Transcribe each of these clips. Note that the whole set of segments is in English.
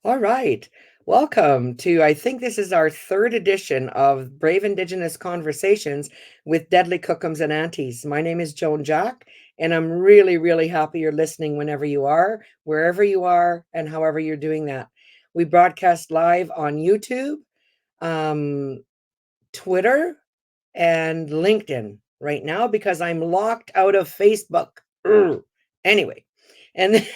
All right. Welcome to, I think this is our third edition of Brave Indigenous Conversations with Deadly Kookoms and Aunties. My name is Joan Jack, and I'm really, really happy you're listening whenever you are, wherever you are, and however you're doing that. We broadcast live on YouTube, um, Twitter, and LinkedIn right now because I'm locked out of Facebook. Anyway, and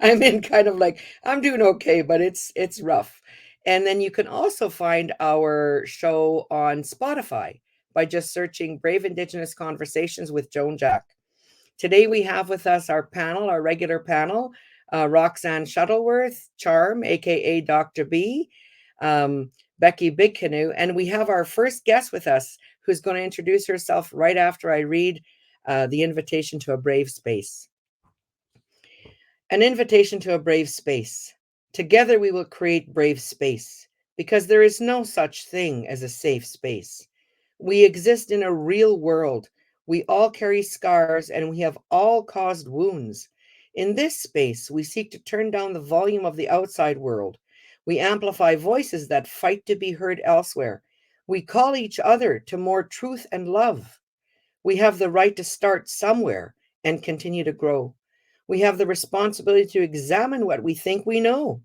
I'm in kind of like I'm doing okay, but it's rough. And then you can also find our show on Spotify by just searching Brave Indigenous Conversations with Joan Jack. Today we have with us our panel, our regular panel, Roxanne Shuttleworth, Charm, aka Dr. B, um, Becky Big Canoe, and we have our first guest with us who's going to introduce herself right after I read the invitation to a brave space. An invitation to a brave space. Together we will create brave space because there is no such thing as a safe space. We exist in a real world. We all carry scars and we have all caused wounds. In this space, we seek to turn down the volume of the outside world. We amplify voices that fight to be heard elsewhere. We call each other to more truth and love. We have the right to start somewhere and continue to grow. We have the responsibility to examine what we think we know.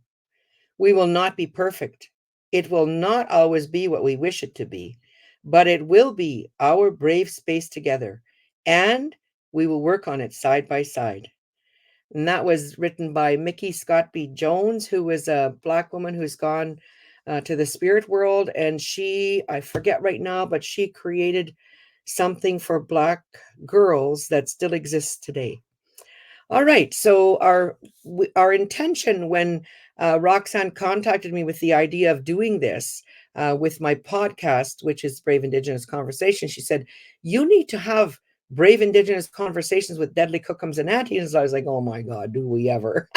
We will not be perfect. It will not always be what we wish it to be, but it will be our brave space together, and we will work on it side by side. And that was written by Mickey Scott B. Jones, who was a Black woman who's gone to the spirit world. And she, I forget right now, but she created something for Black girls that still exists today. All right. So our intention when Roxanne contacted me with the idea of doing this with my podcast, which is Brave Indigenous Conversation, she said, "You need to have Brave Indigenous Conversations with Deadly Cookums and Aunties." I was like, "Oh my God, do we ever?"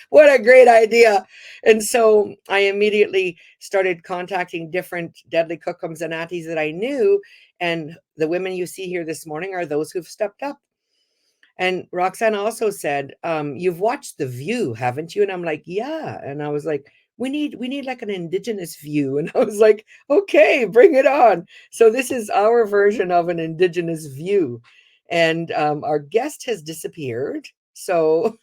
What a great idea. And so I immediately started contacting different Deadly Cookums and Aunties that I knew. And the women you see here this morning are those who've stepped up. And Roxanne also said, "You've watched The View, haven't you?" And I'm like, "Yeah." And I was like, "We need like an Indigenous view." And I was like, "Okay, bring it on." So this is our version of an Indigenous view, and our guest has disappeared. So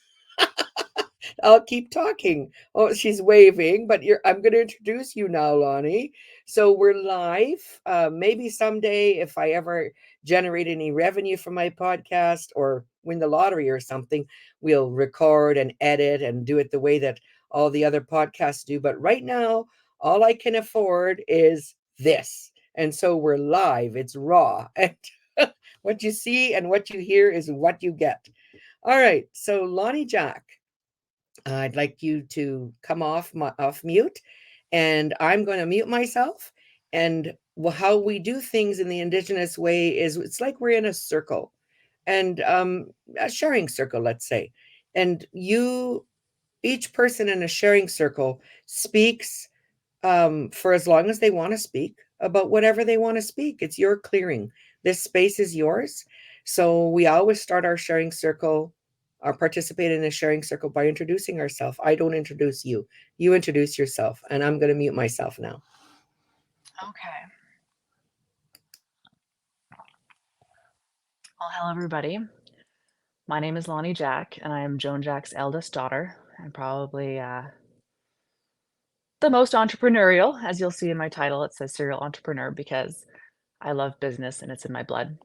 I'll keep talking. Oh, she's waving, but I'm going to introduce you now, Loni. So we're live. Maybe someday, if I ever generate any revenue from my podcast or win the lottery or something, we'll record and edit and do it the way that all the other podcasts do. But right now, all I can afford is this. And so we're live. It's raw. And what you see and what you hear is what you get. All right. So, Loni Jack, I'd like you to come off mute, and I'm going to mute myself. And how we do things in the Indigenous way is it's like we're in a circle, and a sharing circle, let's say. And each person in a sharing circle speaks for as long as they want to speak about whatever they want to speak. It's your clearing. This space is yours. So we always start our sharing circle or participate in a sharing circle by introducing ourselves. I don't introduce you. You introduce yourself. And I'm going to mute myself now. Okay. Well, hello, everybody. My name is Loni Jack, and I am Joan Jack's eldest daughter. I'm probably the most entrepreneurial. As you'll see in my title, it says serial entrepreneur because I love business and it's in my blood.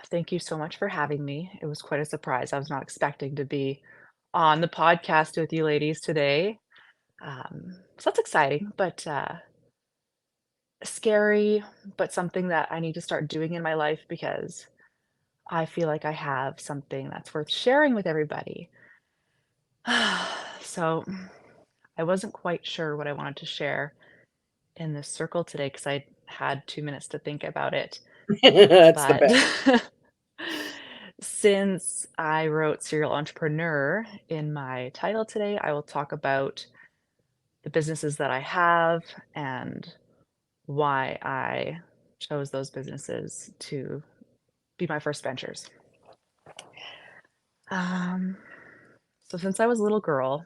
Thank you so much for having me. It was quite a surprise. I was not expecting to be on the podcast with you ladies today. So that's exciting, but scary, but something that I need to start doing in my life because I feel like I have something that's worth sharing with everybody. So I wasn't quite sure what I wanted to share in this circle today because I had 2 minutes to think about it. That's the But best. since I wrote serial entrepreneur in my title today, I will talk about the businesses that I have and why I chose those businesses to be my first ventures. Um, So since I was a little girl,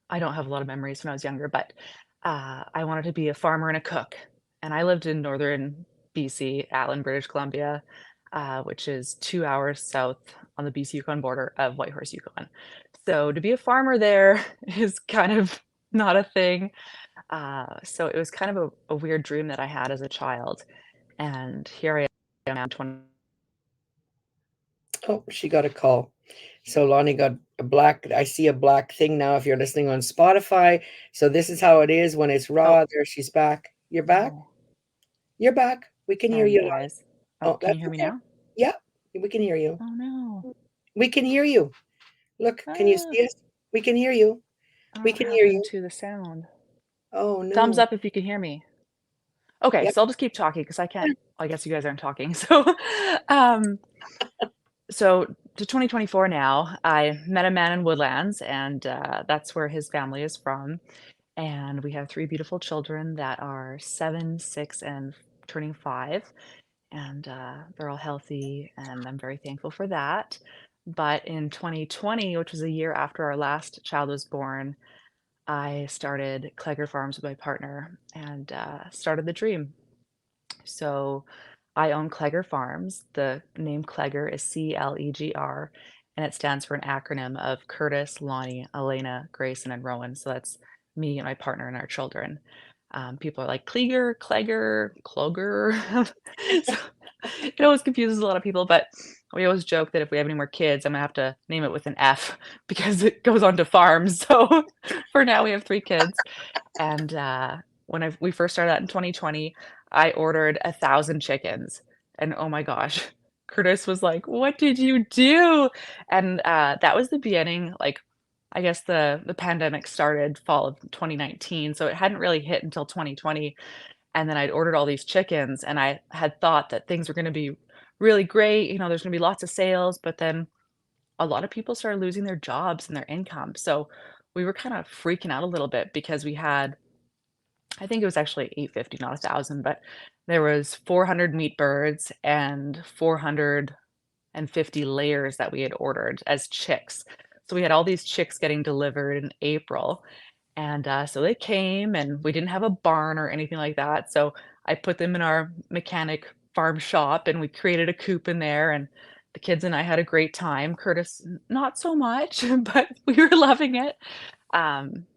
I don't have a lot of memories when I was younger, but I wanted to be a farmer and a cook. And I lived in northern BC, Allen, British Columbia, which is 2 hours south on the BC Yukon border of Whitehorse, Yukon. So to be a farmer there is kind of not a thing. So it was kind of a weird dream that I had as a child. And here I am, now 20. Oh, she got a call. So Lonnie got a black, I see a black thing now if you're listening on Spotify. So this is how it is when it's Oh, raw. There she's back. You're back? no. You're back. We can hear Sorry, you, Lonnie. guys. Oh, Oh, can you that's hear me okay. now? Yeah, we can hear you. Oh, no. We can hear you. Look, can you Ah, see us? We can hear you. I don't know We what can hear happened you. to the sound. Oh Thumbs no. up if you can hear me. Okay, Yep. so I'll just keep talking because I can't. I guess you guys aren't talking. Um, so to 2024 now, I met a man in Woodlands, and that's where his family is from. And we have three beautiful children that are 7, 6, and turning 5. And they're all healthy, and I'm very thankful for that. But in 2020, which was a year after our last child was born, I started Clegger Farms with my partner and started the dream. So I own Clegger Farms. The name Clegger is Clegr, and it stands for an acronym of Curtis, Lonnie, Elena, Grayson, and Rowan. So that's me and my partner and our children. People are like Kleger, Clegger, Cloger. So it always confuses a lot of people, but we always joke that if we have any more kids, I'm gonna have to name it with an F because it goes on to farms. So for now, we have 3 kids. And when we first started out in 2020, I ordered 1,000 chickens. And oh my gosh, Curtis was like, "What did you do?" And that was the beginning. Like, I guess the pandemic started fall of 2019, so it hadn't really hit until 2020. And then I'd ordered all these chickens, and I had thought that things were going to be really great. There's going to be lots of sales, but then a lot of people started losing their jobs and their income. So we were kind of freaking out a little bit because we had, I think it was actually 850, not 1,000, but there was 400 meat birds and 450 layers that we had ordered as chicks. So we had all these chicks getting delivered in April. And so they came, and we didn't have a barn or anything like that. So I put them in our mechanic farm shop, and we created a coop in there. And the kids and I had a great time. Curtis, not so much, but we were loving it. Um,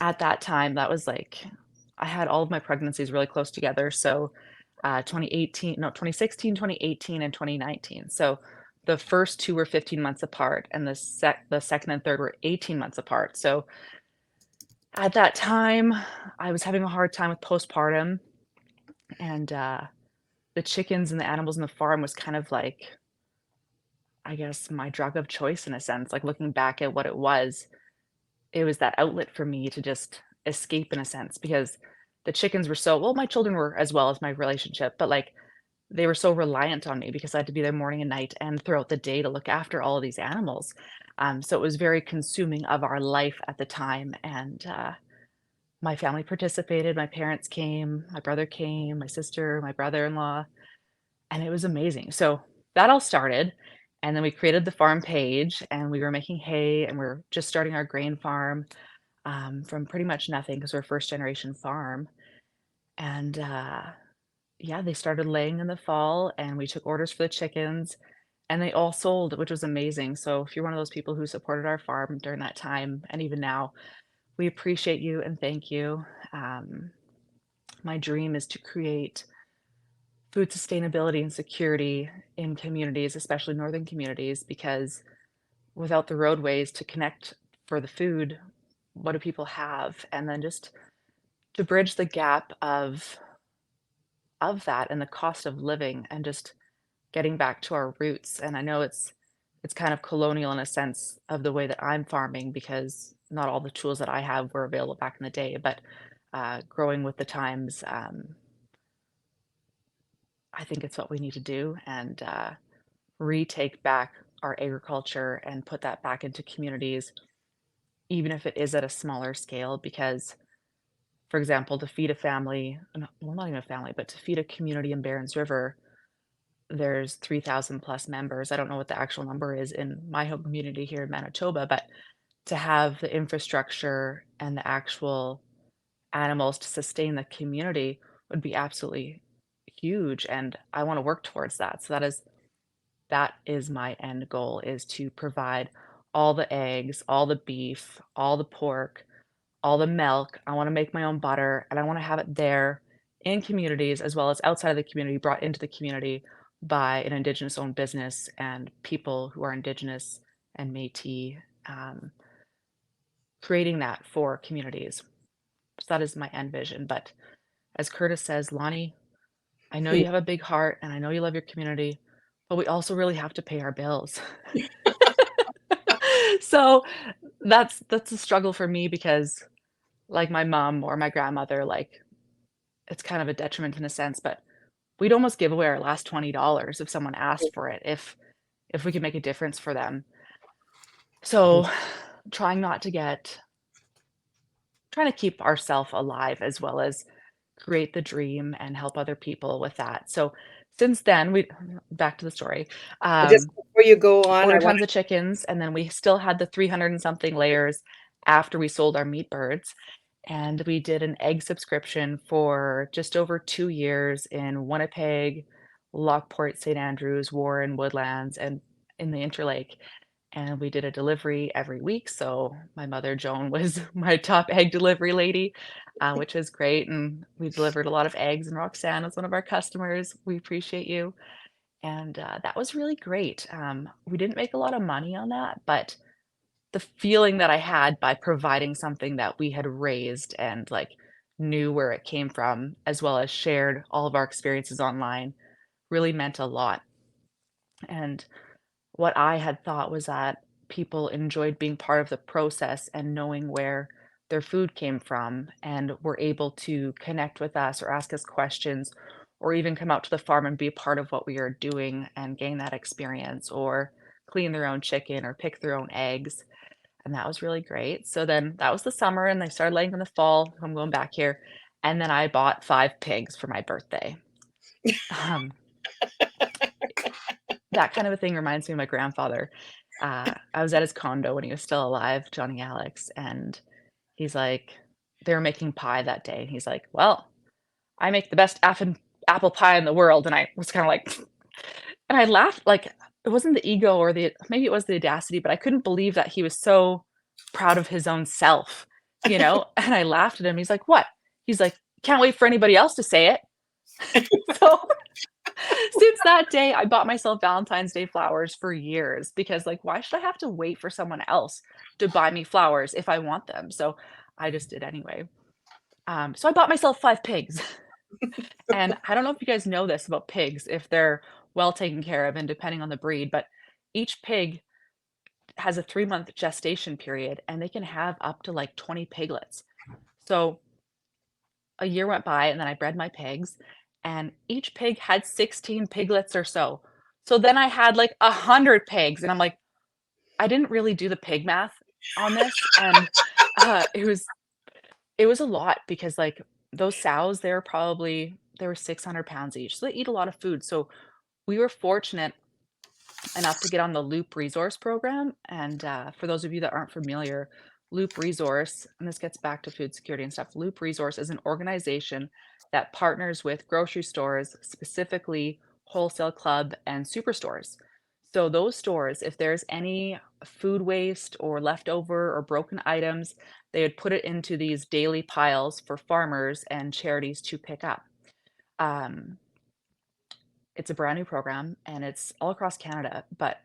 at that time, that was like I had all of my pregnancies really close together. So 2018, no, 2016, 2018, and 2019. So the first two were 15 months apart, and the second and third were 18 months apart. So at that time, I was having a hard time with postpartum, and the chickens and the animals in the farm was kind of like, I guess, my drug of choice in a sense. Like looking back at what it was that outlet for me to just escape in a sense because the chickens were so well, my children were as well as my relationship, but like they were so reliant on me because I had to be there morning and night and throughout the day to look after all of these animals. So it was very consuming of our life at the time. And my family participated. My parents came, my brother came, my sister, my brother-in-law, and it was amazing. So that all started. And then we created the farm page and we were making hay and we're just starting our grain farm from pretty much nothing because we're a first generation farm. And yeah, they started laying in the fall and we took orders for the chickens and they all sold, which was amazing. So if you're one of those people who supported our farm during that time and even now, we appreciate you and thank you. Um, my dream is to create food sustainability and security in communities, especially northern communities, because without the roadways to connect for the food, what do people have? And then just to bridge the gap of that and the cost of living and just getting back to our roots. And I know it's kind of colonial in a sense of the way that I'm farming because not all the tools that I have were available back in the day, but growing with the times, I think it's what we need to do and retake back our agriculture and put that back into communities, even if it is at a smaller scale. Because, for example, to feed a family, well, not even a family, but to feed a community in Barrens River, there's 3,000 plus members. I don't know what the actual number is in my home community here in Manitoba, but to have the infrastructure and the actual animals to sustain the community would be absolutely huge, and I wanna work towards that. So that is my end goal, is to provide all the eggs, all the beef, all the pork, all the milk. I wanna make my own butter, and I wanna have it there in communities as well as outside of the community, brought into the community by an Indigenous-owned business and people who are Indigenous and Métis, um, creating that for communities. So that is my end vision, but as Curtis says, "Lonnie, I know you have a big heart, and I know you love your community, but we also really have to pay our bills." So, that's a struggle for me because, like my mom or my grandmother, like, it's kind of a detriment in a sense, but we'd almost give away our last $20 if someone asked for it, if we could make a difference for them. So, trying not to get trying to keep ourself alive as well as create the dream and help other people with that. So, since then, we back to the story, Just before you go on, I ordered want tons of chickens, and then we still had the 300 and something layers after we sold our meat birds, and we did an egg subscription for just over 2 years in Winnipeg, Lockport, St. Andrews, Warren, Woodlands, and in the Interlake, and we did a delivery every week, so my mother, Joan, was my top egg delivery lady, which is great, and we delivered a lot of eggs, and Roxanne was one of our customers. We appreciate you. And, that was really great. We didn't make a lot of money on that, but the feeling that I had by providing something that we had raised and, like, knew where it came from, as well as shared all of our experiences online, really meant a lot. And what I had thought was that people enjoyed being part of the process and knowing where their food came from and were able to connect with us or ask us questions or even come out to the farm and be a part of what we are doing and gain that experience or clean their own chicken or pick their own eggs. And that was really great. So then that was the summer and they started laying in the fall. I'm going back here. And then I bought 5 pigs for my birthday. Um, That kind of a thing reminds me of my grandfather. I was at his condo when he was still alive, Johnny Alex, and he's like they were making pie that day, and he's like, "Well, I make the best effing apple pie in the world," and I was kinda like and I laughed, like, it wasn't the ego or the maybe it was the audacity, but I couldn't believe that he was so proud of his own self, you know, and I laughed at him, he's like, "What?" He's like, "Can't wait for anybody else to say it." So since that day, I bought myself Valentine's Day flowers for years because, like, why should I have to wait for someone else to buy me flowers if I want them? So I just did anyway. So I bought myself 5 pigs. And I don't know if you guys know this about pigs, if they're well taken care of and depending on the breed, but each pig has a 3-month gestation period and they can have up to like 20 piglets. So a year went by and then I bred my pigs and each pig had 16 piglets or so. So then I had like 100 pigs and I'm like, I didn't really do the pig math on this and it was a lot because like those sows they were 600 pounds each. So they eat a lot of food. So we were fortunate enough to get on the Loop Resource program. And for those of you that aren't familiar, Loop Resource, and this gets back to food security and stuff, Loop Resource is an organization that partners with grocery stores, specifically wholesale club and superstores. So those stores, if there's any food waste or leftover or broken items, they would put it into these daily piles for farmers and charities to pick up. Um, it's a brand new program and it's all across Canada, but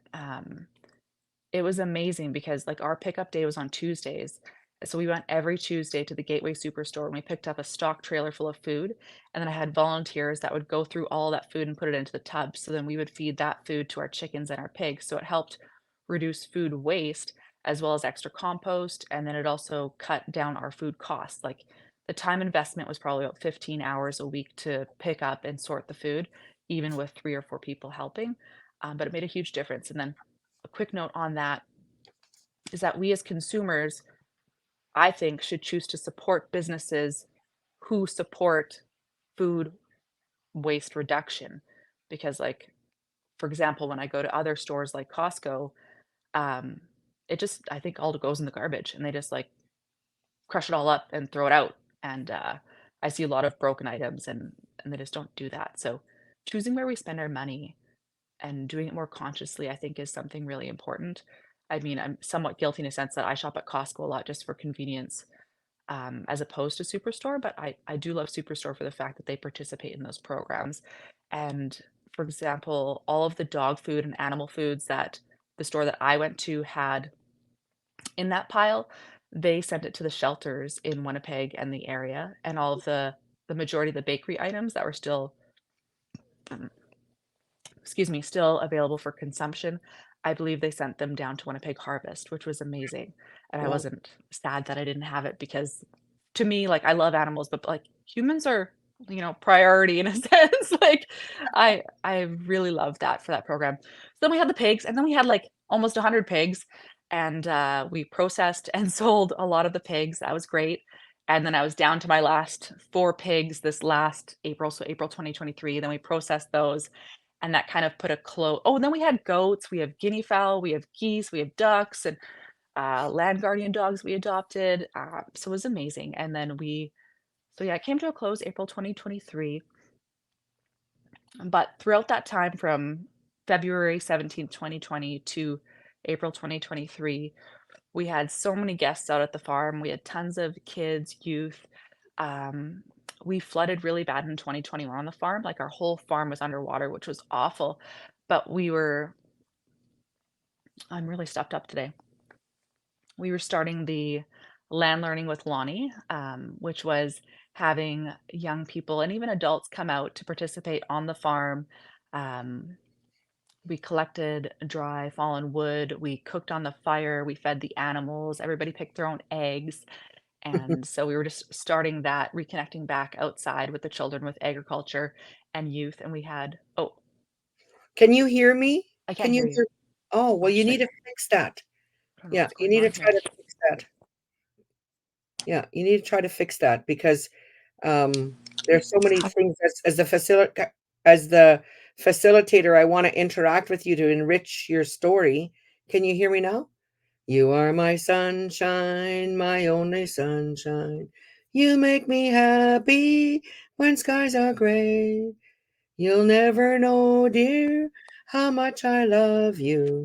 it was amazing because like our pickup day was on Tuesdays. So we went every Tuesday to the Gateway Superstore and we picked up a stock trailer full of food. And then I had volunteers that would go through all that food and put it into the tub. So then we would feed that food to our chickens and our pigs. So it helped reduce food waste as well as extra compost. And then it also cut down our food costs. Like the time investment was probably about 15 hours a week to pick up and sort the food, even with 3 or 4 people helping. But it made a huge difference. And then a quick note on that is that we as consumers, I think, should choose to support businesses who support food waste reduction because, like, for example, when I go to other stores like Costco, um, it just I think all goes in the garbage, and they just, like, crush it all up and throw it out, and, I see a lot of broken items, and they just don't do that, so choosing where we spend our money and doing it more consciously, I think, is something really important. I mean, I'm somewhat guilty in a sense that I shop at Costco a lot just for convenience, as opposed to Superstore, but I do love Superstore for the fact that they participate in those programs. And for example, all of the dog food and animal foods that the store that I went to had in that pile, they sent it to the shelters in Winnipeg and the area, and all of the majority of the bakery items that were still excuse me, still available for consumption. I believe they sent them down to Winnipeg Harvest, which was amazing, and I Wow. wasn't sad that I didn't have it because to me, like, I love animals, but, like, humans are, priority in a sense, like, I really love that for that program. So then we had the pigs, and then we had, like, almost 100 pigs, and, we processed and sold a lot of the pigs, that was great, and then I was down to my last 4 pigs this last April, so April 2023, then we processed those, and that kind of put a oh, and then we had goats, we have guinea fowl, we have geese, we have ducks, and, land guardian dogs we adopted, so it was amazing, and then yeah, it came to a close April 2023, but throughout that time from February 17th, 2020 to April 2023, we had so many guests out at the farm, we had tons of kids, youth, um, we flooded really bad in 2021 on the farm, like, our whole farm was underwater, which was awful, but I'm really stuffed up today. We were starting the land learning with Loni, which was having young people and even adults come out to participate on the farm. Um, we collected dry fallen wood, we cooked on the fire, we fed the animals, everybody picked their own eggs. And so we were just starting that, reconnecting back outside with the children with agriculture and youth. And we had, oh, Can you hear me? I can't Can hear you you. hear? Oh, Oh, well, you shit. need to fix that. I don't know Yeah, what's you going need to on try here. to fix that. Yeah, you need to try to fix that because there's so many things as the facilitator, I want to interact with you to enrich your story. Can you hear me now? You are my sunshine, my only sunshine. You make me happy when skies are gray. You'll never know, dear, how much I love you.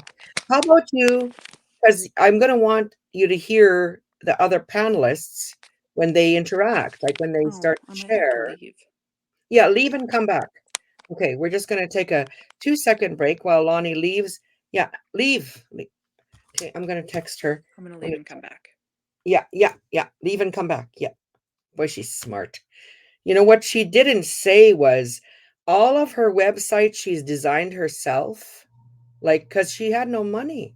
How about you? Because I'm going to want you to hear the other panelists when they interact, like when they Oh, start I to might have to share. leave. Yeah, leave and come back. Okay, we're just going to take a 2-second break while Lonnie leaves. Yeah, leave. Okay, I'm going to text her. I'm gonna I'm leave gonna and come back. Yeah, yeah, yeah. Leave and come back. Yeah. Boy, she's smart. You know what she didn't say was all of her websites she's designed herself, like, because she had no money.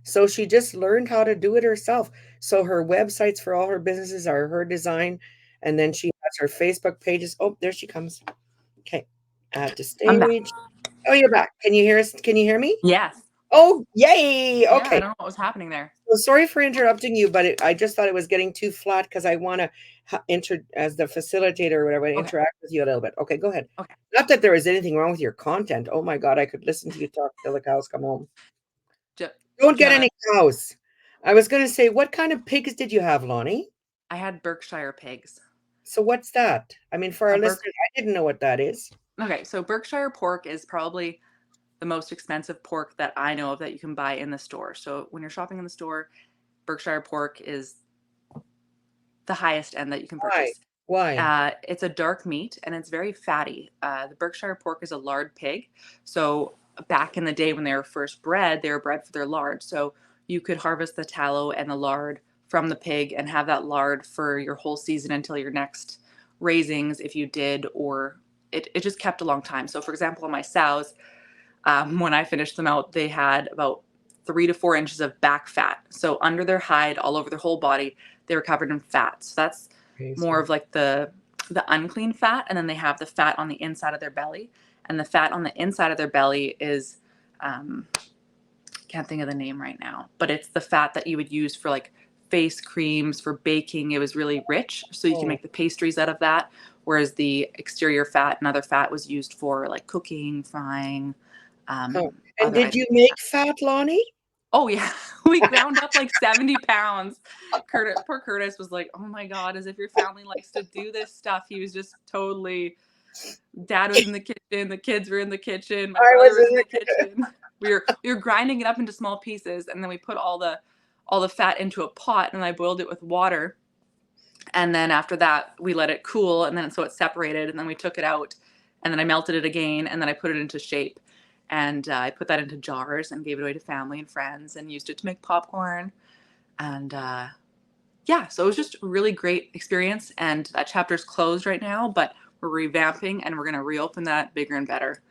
So she just learned how to do it herself. So her websites for all her businesses are her design. And then she has her Facebook pages. Oh, there she comes. Okay. Add to I'm back. stage. Oh, you're back. Can you hear us? Can you hear me? Yes. Oh, yay. Yeah, I Okay. don't know what was happening there. Well, sorry for interrupting you, but I just thought it was getting too flat because I want to as the facilitator or whatever, Okay. interact with you a little bit. Okay, go ahead. Okay. Not that there is anything wrong with your content. Oh my God, I could listen to you talk till the cows come home. Do, Don't do you get have any cows. I was going to say, what kind of pigs did you have, Lonnie? I had Berkshire pigs. So what's that? I mean, for our A Berk listeners, I didn't know what that is. Okay, so Berkshire pork is probably the most expensive pork that I know of that you can buy in the store. So when you're shopping in the store, Berkshire pork is the highest end that you can Why? purchase. Why? It's a dark meat and it's very fatty. The Berkshire pork is a lard pig. So back in the day when they were bred for their lard. So you could harvest the tallow and the lard from the pig and have that lard for your whole season until your next raisings, if you did, or it just kept a long time. So for example, on my sows, when I finished them out, they had about 3 to 4 inches of back fat. So under their hide, all over their whole body, they were covered in fat. So that's more Crazy. of like the unclean fat, and then they have the fat on the inside of their belly. And the fat on the inside of their belly is um, can't think of the name right now, but it's the fat that you would use for like face creams, for baking. It was really rich, so you can Oh, make the pastries out of that. Whereas the exterior fat and other fat was used for like cooking, frying, Oh, and Other did you items. make fat, Lonnie? Oh yeah, we ground up like 70 pounds. Poor Curtis was like, "Oh my god, as if your family likes to do this stuff." He was just totally. Dad was in the kitchen, the kids were in the kitchen, my I brother was was in in the the kitchen. We were grinding it up into small pieces, and then we put all the fat into a pot, and I boiled it with water. And then after that, we let it cool, and then so it separated, and then we took it out, and then I melted it again, and then I put it into shape. And I put that into jars and gave it away to family and friends and used it to make popcorn. And yeah, so it was just a really great experience. And that chapter's closed right now, but we're revamping and we're going to reopen that bigger and better.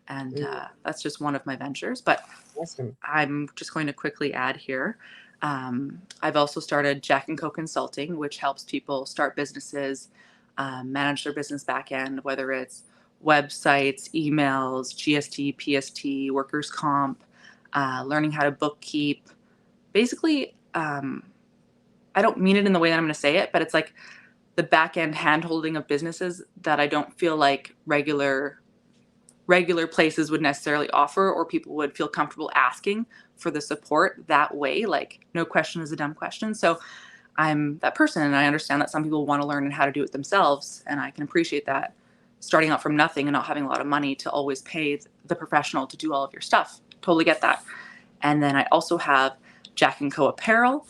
And that's just one of my ventures. But Awesome. I'm just going to quickly add here. I've also started Jack and Co Consulting, which helps people start businesses, manage their business back end, whether it's websites, emails, GST, PST, workers' comp, learning how to bookkeep. Basically, I don't mean it in the way that I'm going to say it, but it's like the back end hand holding of businesses that I don't feel like regular places would necessarily offer, or people would feel comfortable asking for the support that way. Like, no question is a dumb question. So I'm that person, and I understand that some people want to learn how to do it themselves, and I can appreciate that. Starting out from nothing and not having a lot of money to always pay the professional to do all of your stuff. Totally get that. And then I also have Jack and Co Apparel,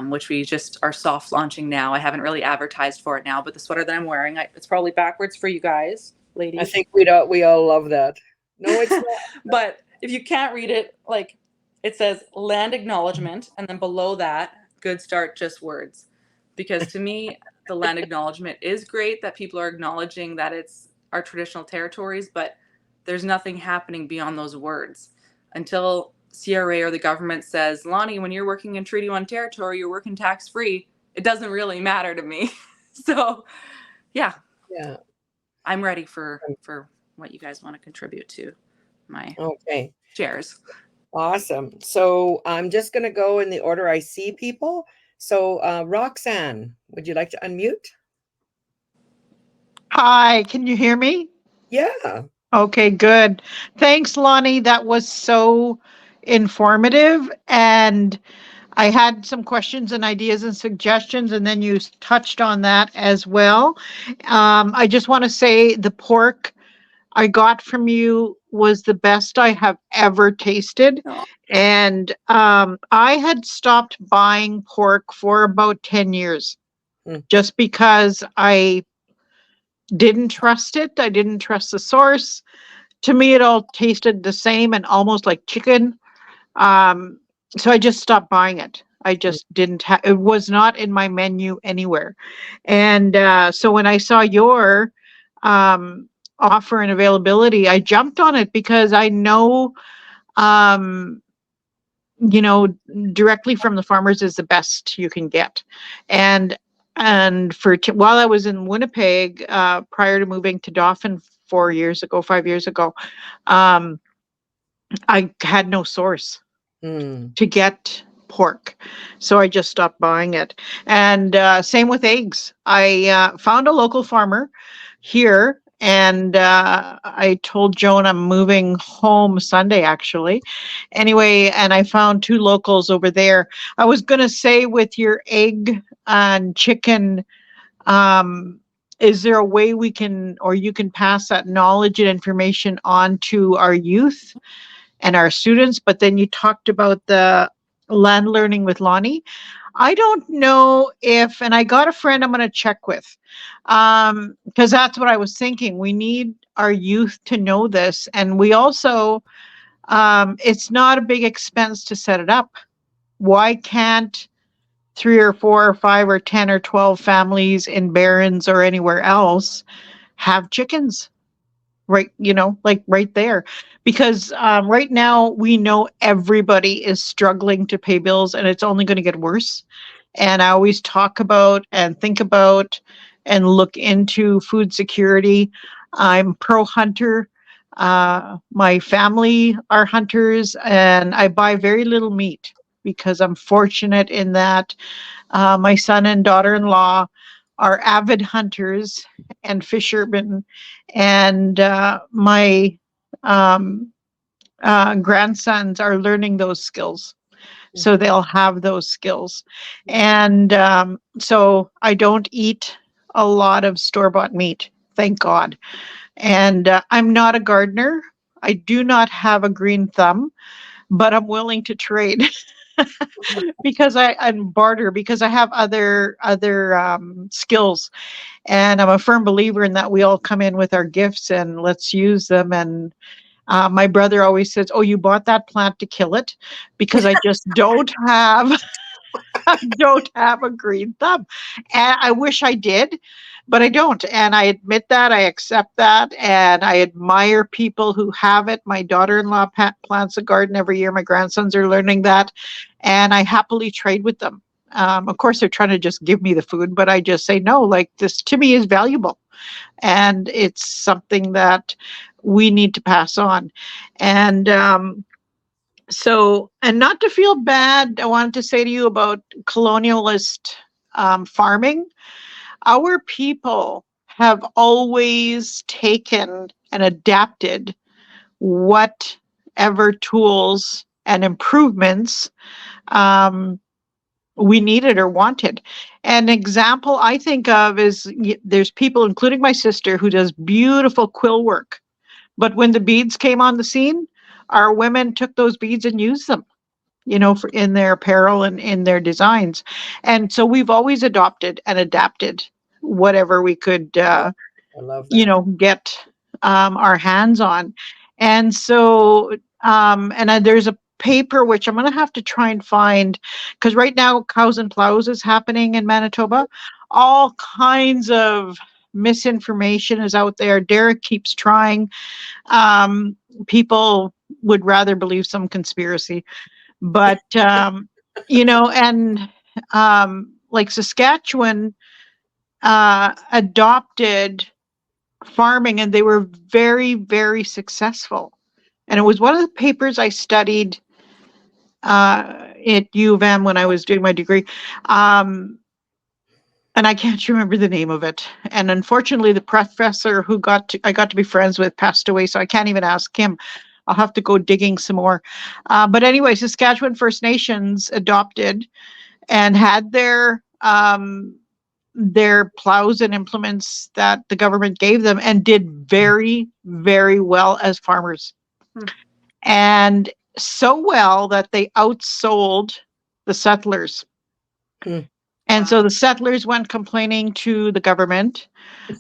which we just are soft launching now. I haven't really advertised for it now, but the sweater that I'm wearing, it's probably backwards for you guys, I ladies. think we all love that. No, it's not. But if you can't read it, like, it says land acknowledgement, and then below that, good start, just words. Because to me, the land acknowledgement is great that people are acknowledging that it's our traditional territories, but there's nothing happening beyond those words. Until CRA or the government says, Loni, when you're working in Treaty 1 territory, you're working tax free, it doesn't really matter to me. So, yeah, Yeah. I'm ready for what you guys want to contribute to my Okay. shares. Awesome. So I'm just going to go in the order I see people. So Roxanne, would you like to unmute? Hi, can you hear me? Yeah. Okay, good. Thanks, Lonnie. That was so informative. And I had some questions and ideas and suggestions, and then you touched on that as well. I just want to say the pork I got from you was the best I have ever tasted. Oh, And I had stopped buying pork for about 10 years Mm, just because I didn't trust it. I didn't trust the source. To me, it all tasted the same and almost like chicken. Um, so I just stopped buying it. I mm, just didn't have it was not in my menu anywhere. And so when I saw your um, offer and availability, I jumped on it because I know um, you know, directly from the farmers is the best you can get. And while I was in Winnipeg, prior to moving to Dauphin 4 years ago, 5 years ago, um, I had no source mm, to get pork. So I just stopped buying it. And same with eggs. I found a local farmer here, and I told Joan I'm moving home Sunday, actually. Anyway, and I found two locals over there. I was going to say, with your egg and chicken, um, is there a way we can, or you can pass that knowledge and information on to our youth and our students? But then you talked about the land learning with Lonnie. I don't know if, and I got a friend I'm going to check with, because that's what I was thinking. We need our youth to know this, and we also, it's not a big expense to set it up. Why can't three or four or five or 10 or 12 families in Barrens or anywhere else have chickens? Right, like right there, because right now we know everybody is struggling to pay bills, and it's only going to get worse. And I always talk about and think about and look into food security. I'm pro hunter. My family are hunters, and I buy very little meat because I'm fortunate in that my son and daughter-in-law are avid hunters and fishermen, and my grandsons are learning those skills. So they'll have those skills. And so I don't eat a lot of store-bought meat, thank God. And I'm not a gardener. I do not have a green thumb, but I'm willing to trade because and barter because I have other skills. And I'm a firm believer in that we all come in with our gifts and let's use them. And my brother always says, "Oh, you bought that plant to kill it," because I just don't have I don't have a green thumb. And I wish I did, but I don't. And I admit that, I accept that, and I admire people who have it. My daughter-in-law plants a garden every year. My grandsons are learning that, and I happily trade with them. Of course, they're trying to just give me the food, but I just say, no, like this to me is valuable. And it's something that we need to pass on. And so, and not to feel bad, I wanted to say to you about colonialist farming. Our people have always taken and adapted whatever tools and improvements we needed or wanted. An example I think of is there's people, including my sister, who does beautiful quill work. But when the beads came on the scene, our women took those beads and used them, for in their apparel and in their designs. And so we've always adopted and adapted whatever we could, I love that. get our hands on. And so, there's a paper which I'm going to have to try and find, because right now Cows and Plows is happening in Manitoba. All kinds of misinformation is out there. Derek keeps trying. People would rather believe some conspiracy, but and like Saskatchewan adopted farming, and they were very, very successful. And it was one of the papers I studied at U of M when I was doing my degree. And I can't remember the name of it. And unfortunately, the professor who I got to be friends with passed away, so I can't even ask him. I'll have to go digging some more. But anyway, Saskatchewan First Nations adopted and had their plows and implements that the government gave them, and did very, very well as farmers. And so well that they outsold the settlers. And so the settlers went complaining to the government.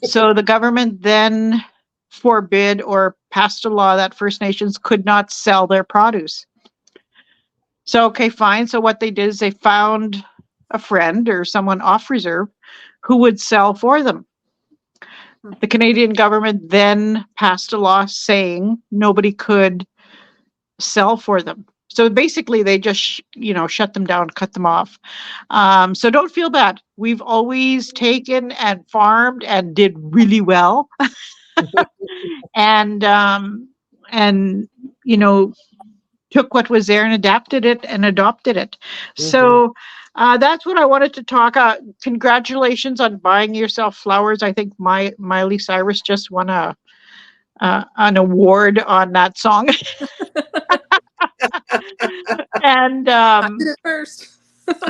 So the government then forbid or passed a law that First Nations could not sell their produce. So, okay, fine. So what they did is they found a friend or someone off reserve who would sell for them. The Canadian government then passed a law saying nobody could sell for them. So basically they just, shut them down, cut them off. So don't feel bad. We've always taken and farmed and did really well. and took what was there and adapted it and adopted it. So that's what I wanted to talk. Congratulations on buying yourself flowers. I think Miley Cyrus just won an award on that song. And I did it first.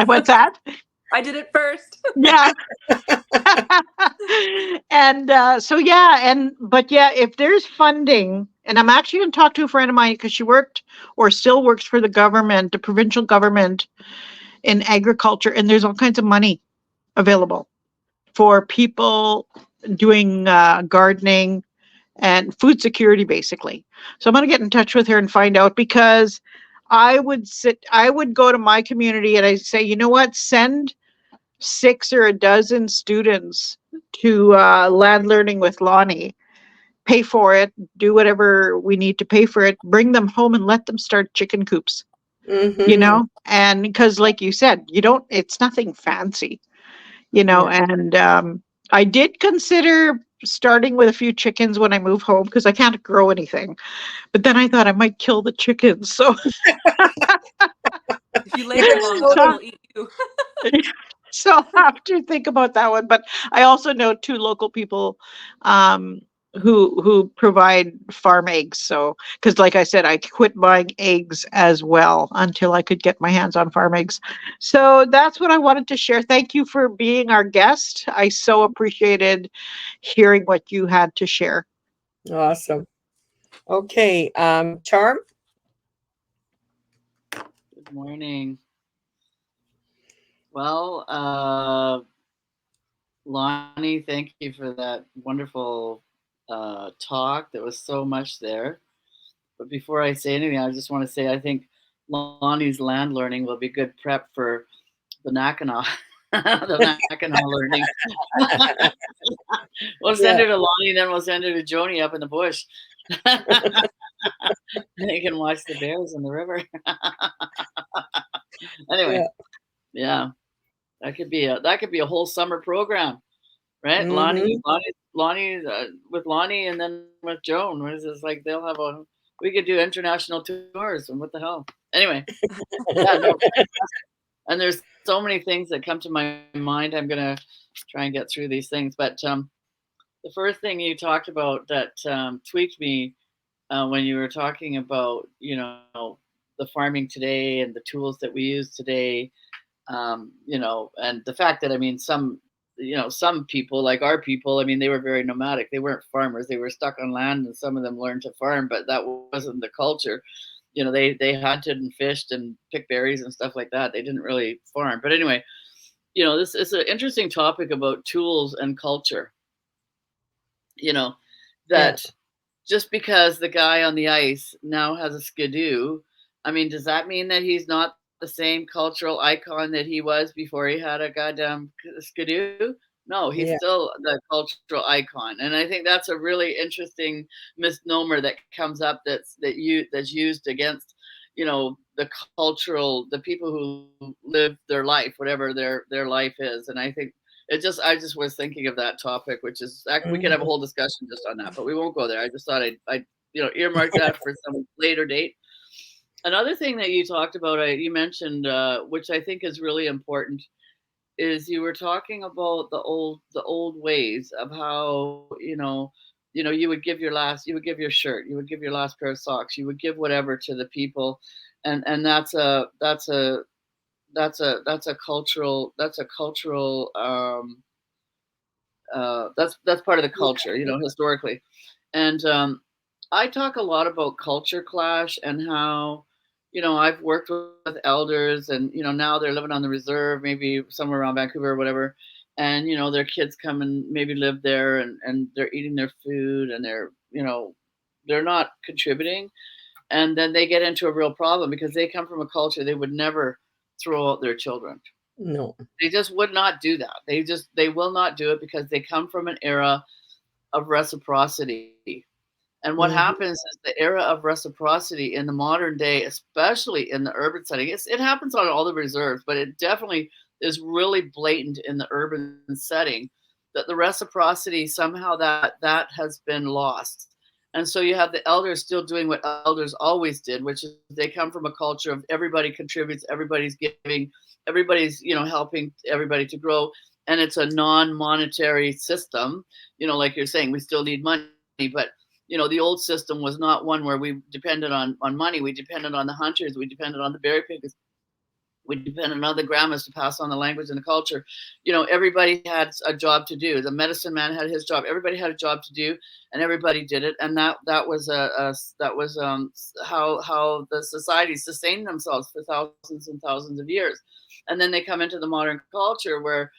What's that? I did it first. Yeah. And but if there's funding, and I'm actually going to talk to a friend of mine because she worked or still works for the government, the provincial government in agriculture, and there's all kinds of money available for people doing gardening and food security, basically. So I'm going to get in touch with her and find out, because I would go to my community and I say, you know what, send 6 or a dozen students to land learning with Loni, pay for it, do whatever we need to pay for it, bring them home and let them start chicken coops, and because like you said, it's nothing fancy, and I did consider starting with a few chickens when I move home, because I can't grow anything, but then I thought I might kill the chickens, so If you lay them long, they'll eat you. So I'll have to think about that one. But I also know 2 local people who provide farm eggs. So, because like I said, I quit buying eggs as well until I could get my hands on farm eggs. So that's what I wanted to share. Thank you for being our guest. I so appreciated hearing what you had to share. Awesome. Okay, Charm. Good morning. Well, Lonnie, thank you for that wonderful talk. There was so much there. But before I say anything, I just want to say I think Lonnie's land learning will be good prep for the Nakana, the Nakana learning. We'll send her to Lonnie, then we'll send her to Joni up in the bush. They can watch the bears in the river. Anyway, yeah, that could be a whole summer program, right? Mhm. Lonnie, with Lonnie, and then with Joan. It's like they'll have we could do international tours, and what the hell? Anyway, yeah, no, and there's so many things that come to my mind. I'm gonna try and get through these things, but the first thing you talked about that tweaked me when you were talking about, the farming today and the tools that we use today, and the fact that, I mean, some people, like our people, I mean, they were very nomadic. They weren't farmers. They were stuck on land, and some of them learned to farm, but that wasn't the culture. They hunted and fished and picked berries and stuff like that. They didn't really farm. But anyway, this is an interesting topic about tools and culture. That Yes. just because the guy on the ice now has a skidoo, I mean, does that mean that he's not the same cultural icon that he was before he had a goddamn skidoo? No, he's Yeah. still the cultural icon, and I think that's a really interesting misnomer that comes up that's used against the people who live their life, whatever their life is, and I think I just was thinking of that topic, which is we could have a Mhm. whole discussion just on that, but we won't go there. I just thought I'd earmark that for some later date. Another thing that you talked about, you mentioned, which I think is really important, is you were talking about the old ways of how you would give you would give your shirt, you would give your last pair of socks, you would give whatever to the people, and that's a cultural that's part of the culture, historically. And I talk a lot about culture clash and how, I've worked with elders, and now they're living on the reserve, maybe somewhere around Vancouver or whatever, and their kids come and maybe live there, and they're eating their food, and they're not contributing, and then they get into a real problem because they come from a culture they would never throw out their children. No. They just would not do that. They will not do it because they come from an era of reciprocity. And what Mhm. happens is the era of reciprocity in the modern day, especially in the urban setting, it happens on all the reserves, but it definitely is really blatant in the urban setting, that the reciprocity somehow that has been lost. And so you have the elders still doing what elders always did, which is they come from a culture of everybody contributes, everybody's giving, everybody's helping everybody to grow, and it's a non-monetary system. Like you're saying, we still need money, but the old system was not one where we depended on money. We depended on the hunters. We depended on the berry pickers. We depended on the grandmas to pass on the language and the culture. Everybody had a job to do. The medicine man had his job. Everybody had a job to do, and everybody did it. And that was how the societies sustained themselves for thousands and thousands of years. And then they come into the modern culture where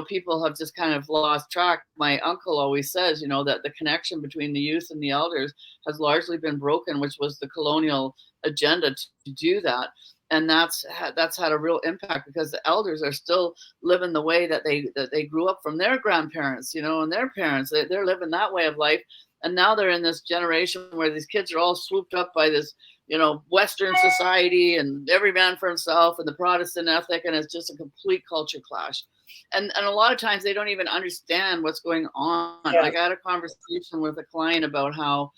people have just kind of lost track. My uncle always says, that the connection between the youth and the elders has largely been broken, which was the colonial agenda to do that. And that's had a real impact because the elders are still living the way that they grew up from their grandparents, and their parents. They're living that way of life, and now they're in this generation where these kids are all swooped up by this, Western society and every man for himself and the Protestant ethic, and it's just a complete culture clash. And a lot of times they don't even understand what's going on. Yeah. Like I had a conversation with a client about how,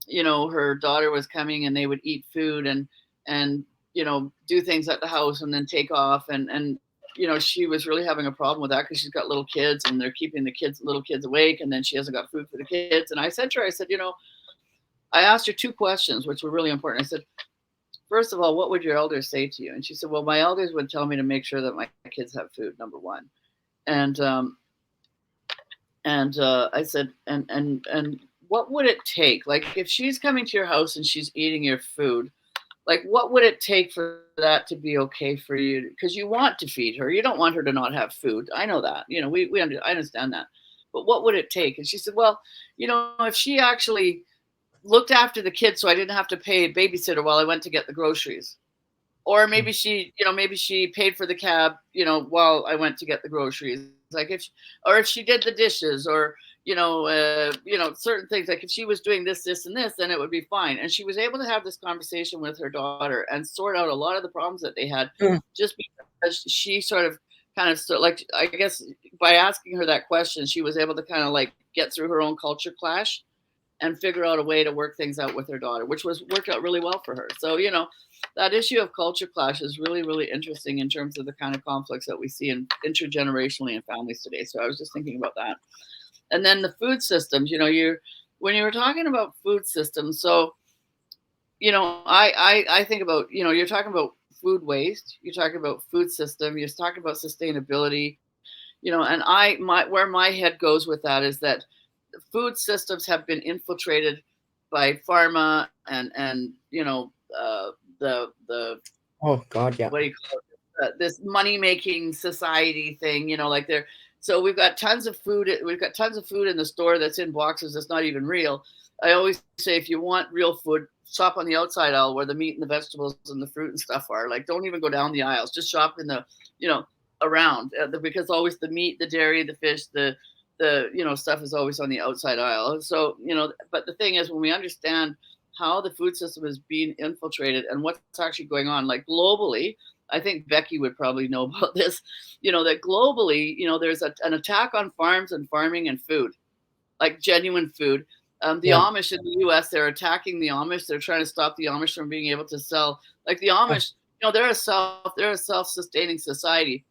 her daughter was coming and they would eat food and do things at the house and then take off, and she was really having a problem with that because she's got little kids and they're keeping the little kids awake, and then she hasn't got food for the kids. And I said to her, I said, I asked her 2 questions, which were really important. I said, first of all, what would your elders say to you? And she said, well, my elders would tell me to make sure that my kids have food, number one. And I said, and what would it take? Like, if she's coming to your house and she's eating your food, like, what would it take for that to be okay for you? Because you want to feed her. You don't want her to not have food. I know that. I understand that. But what would it take? And she said, well, if she actually looked after the kids so I didn't have to pay a babysitter while I went to get the groceries. Or maybe she paid for the cab, while I went to get the groceries. Like if she did the dishes, or certain things. Like if she was doing this, and this, then it would be fine. And she was able to have this conversation with her daughter and sort out a lot of the problems that they had, just because she sort of like, I guess by asking her that question, she was able to kind of like get through her own culture clash and figure out a way to work things out with her daughter, which worked out really well for her. So, that issue of culture clash is really, really interesting in terms of the kind of conflicts that we see intergenerationally in families today. So I was just thinking about that. And then the food systems, when you were talking about food systems, so, I think about, you're talking about food waste, you're talking about food system, you're talking about sustainability, and where my head goes with that is that food systems have been infiltrated by pharma and the oh God, yeah, what do you call it? This money making society thing, so we've got tons of food. We've got tons of food in the store that's in boxes that's not even real. I always say, if you want real food, shop on the outside aisle where the meat and the vegetables and the fruit and stuff are. Like, don't even go down the aisles. Just shop in the, around, because always the meat, the dairy, the fish, the stuff is always on the outside aisle. So, but the thing is, when we understand how the food system is being infiltrated and what's actually going on, like globally, I think Becky would probably know about this, that globally, there's an attack on farms and farming and food, like genuine food. The Amish in the US, they're attacking the Amish. They're trying to stop the Amish from being able to sell. Like the Amish, they're a self-sustaining society,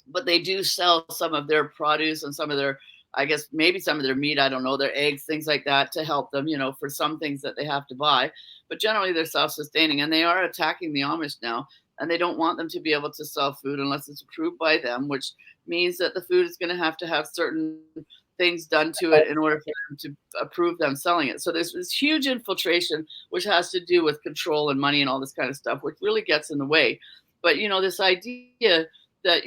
but they do sell some of their produce and some of their, I guess maybe some of their meat, I don't know, their eggs, things like that, to help them, for some things that they have to buy. But generally they're self-sustaining, and they are attacking the Amish now, and they don't want them to be able to sell food unless it's approved by them, which means that the food is going to have certain things done to it in order for them to approve them selling it. So there's this huge infiltration, which has to do with control and money and all this kind of stuff, which really gets in the way. But, this idea that,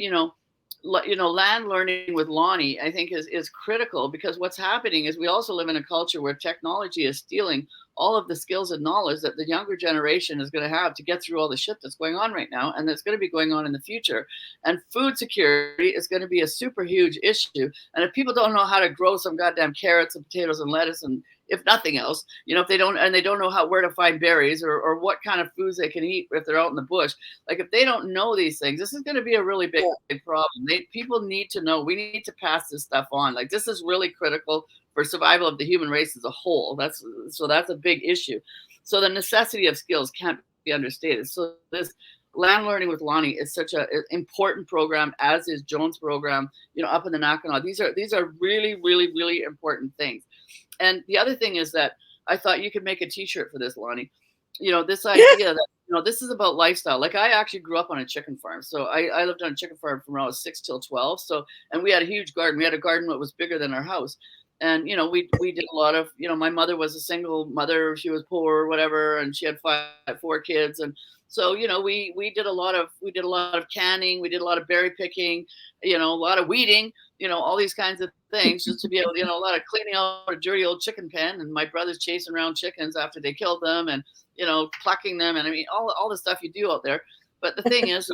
land learning with Loni, I think is critical, because what's happening is we also live in a culture where technology is stealing all of the skills and knowledge that the younger generation is going to have to get through all the shit that's going on right now, and that's going to be going on in the future. And food security is going to be a super huge issue. And if people don't know how to grow some goddamn carrots and potatoes and lettuce, and if nothing else, if they don't know where to find berries or what kind of foods they can eat if they're out in the bush, like if they don't know these things, this is going to be a really big problem. People need to know. We need to pass this stuff on. Like, this is really critical for survival of the human race as a whole. That's a big issue. So the necessity of skills can't be understated. So this land learning with Loni is such an important program, as is Joan's program, up in the Nakanoa. These are really, really, really important things. And the other thing is that I thought you could make a t-shirt for this, Loni. This idea that, this is about lifestyle. Like, I actually grew up on a chicken farm. So I lived on a chicken farm from when I was 6 till 12. So, and we had a huge garden. We had a garden that was bigger than our house. And, we did a lot of, my mother was a single mother. She was poor or whatever, and she had 4 kids. And so, we did a lot of canning. We did a lot of berry picking, a lot of weeding, all these kinds of things, just to be able, a lot of cleaning out a dirty old chicken pen, and my brother's chasing around chickens after they killed them, and, plucking them. And I mean, all the stuff you do out there. But the thing is,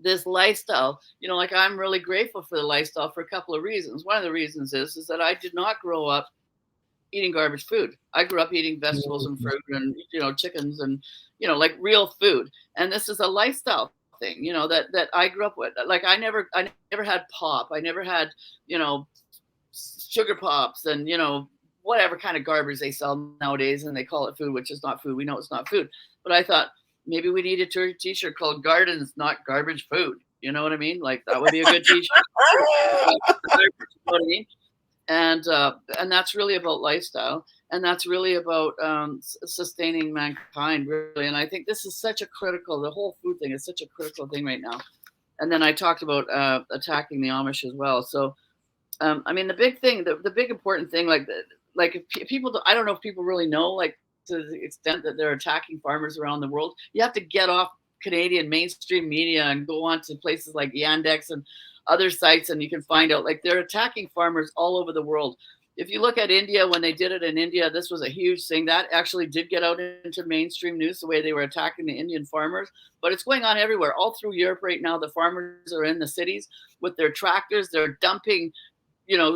this lifestyle, like, I'm really grateful for the lifestyle for a couple of reasons. One of the reasons is that I did not grow up eating garbage food. I grew up eating vegetables and fruit and, chickens and, like real food. And this is a lifestyle thing, that I grew up with. Like, I never had pop. I never had, sugar pops and, whatever kind of garbage they sell nowadays, and they call it food, which is not food. We know it's not food. But I thought, maybe we need a t-shirt called "Gardens, Not Garbage Food." You know what I mean? Like that would be a good T-shirt. You know what I mean? And that's really about lifestyle, and that's really about sustaining mankind, really. And I think this is such a critical. The whole food thing is such a critical thing right now. And then I talked about attacking the Amish as well. So I mean, the big thing, the big important thing, like if people, I don't know if people really know, like to the extent that they're attacking farmers around the world. You have to get off Canadian mainstream media and go on to places like Yandex and other sites, and you can find out like they're attacking farmers all over the world. If you look at India, when they did it in India, this was a huge thing. That actually did get out into mainstream news, the way they were attacking the Indian farmers. But it's going on everywhere, all through Europe right now. The farmers are in the cities with their tractors. They're dumping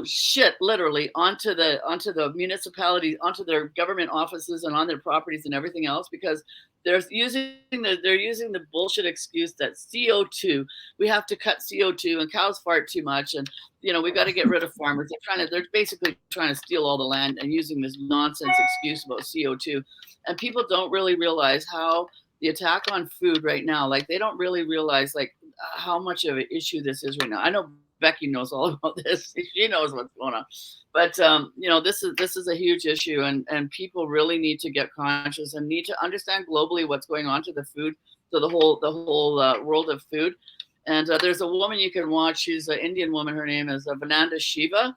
shit literally onto the municipalities, onto their government offices and on their properties and everything else, because they're using the bullshit excuse that CO2, we have to cut CO2 and cows fart too much, and we got to get rid of farmers. They're basically trying to steal all the land and using this nonsense excuse about CO2. And people don't really realize how the attack on food right now, like they don't really realize like how much of an issue this is right now. I know Becky knows all about this. She knows what's going on. But this is a huge issue, and people really need to get conscious and need to understand globally what's going on to the food, to the whole world of food. And there's a woman you can watch. She's an Indian woman. Her name is Vananda Shiva.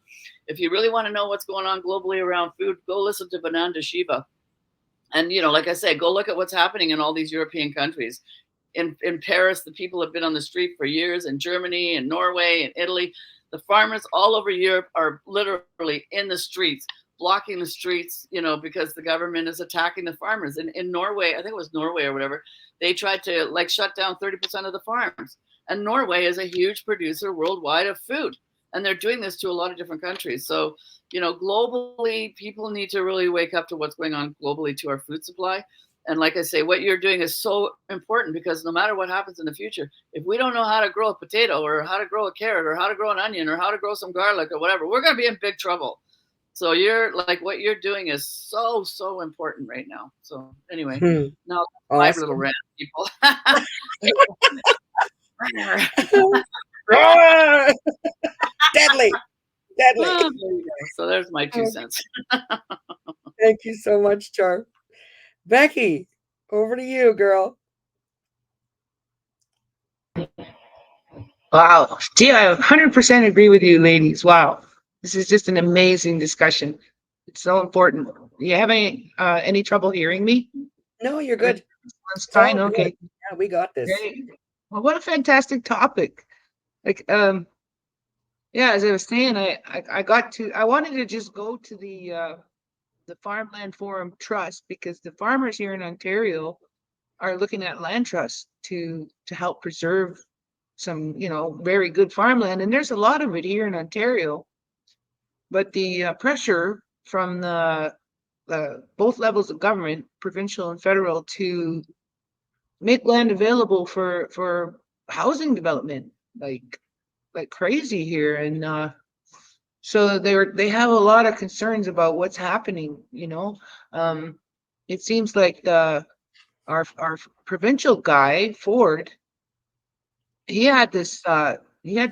If you really want to know what's going on globally around food, go listen to Vananda Shiva. And like I said, go look at what's happening in all these European countries. In Paris, the people have been on the street for years. In Germany and Norway and Italy, the farmers all over Europe are literally in the streets, blocking the streets, because the government is attacking the farmers. In Norway, I think it was Norway or whatever, they tried to like shut down 30% of the farms. And Norway is a huge producer worldwide of food. And they're doing this to a lot of different countries. So, globally, people need to really wake up to what's going on globally to our food supply. And like I say, what you're doing is so important, because no matter what happens in the future, if we don't know how to grow a potato or how to grow a carrot or how to grow an onion or how to grow some garlic or whatever, we're going to be in big trouble. So what you're doing is so, so important right now. So anyway, now my little rant, people. Deadly. So there's my 2 cents. Thank you so much, Char. Becky, over to you, girl. Wow. Gee, I 100% agree with you, ladies. Wow. This is just an amazing discussion. It's so important. You have any trouble hearing me? No, you're good. It's fine. Okay. Good. Yeah, we got this. Great. Well, what a fantastic topic. Like, yeah, as I was saying, I wanted to just go to the Farmland Forum Trust, because the farmers here in Ontario are looking at land trusts to help preserve some, very good farmland. And there's a lot of it here in Ontario. But the pressure from the both levels of government, provincial and federal, to make land available for housing development, like crazy here. And so they have a lot of concerns about what's happening. It seems like our provincial guy Ford, he had this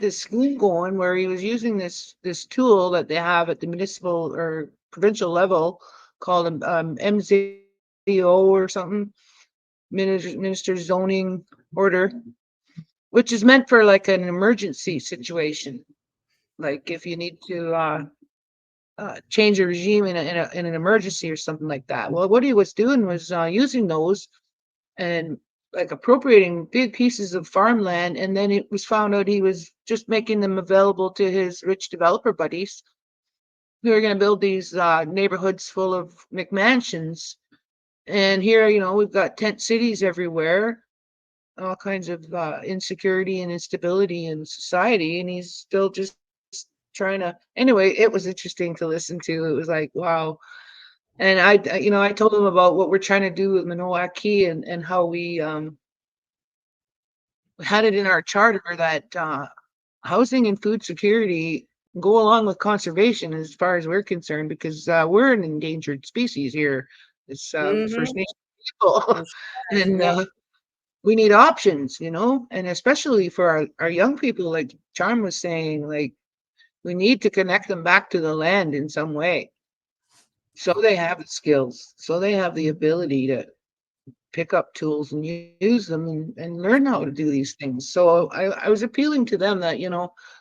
scheme going where he was using this tool that they have at the municipal or provincial level called MZO or something, Minister Zoning Order, which is meant for like an emergency situation. Like if you need to change a regime in an emergency or something like that. Well, what he was doing was using those and like appropriating big pieces of farmland, and then it was found out he was just making them available to his rich developer buddies who are going to build these neighborhoods full of McMansions. And here, we've got tent cities everywhere, all kinds of insecurity and instability in society, and he's still just trying to. Anyway, it was interesting to listen to. It was like, wow. And I told him about what we're trying to do with Manoa Key and how we had it in our charter that housing and food security go along with conservation as far as we're concerned, because we're an endangered species here. It's First Nation people. And we need options, and especially for our young people, like Charm was saying, like we need to connect them back to the land in some way. So they have the skills, so they have the ability to pick up tools and use them and learn how to do these things. So I was appealing to them that,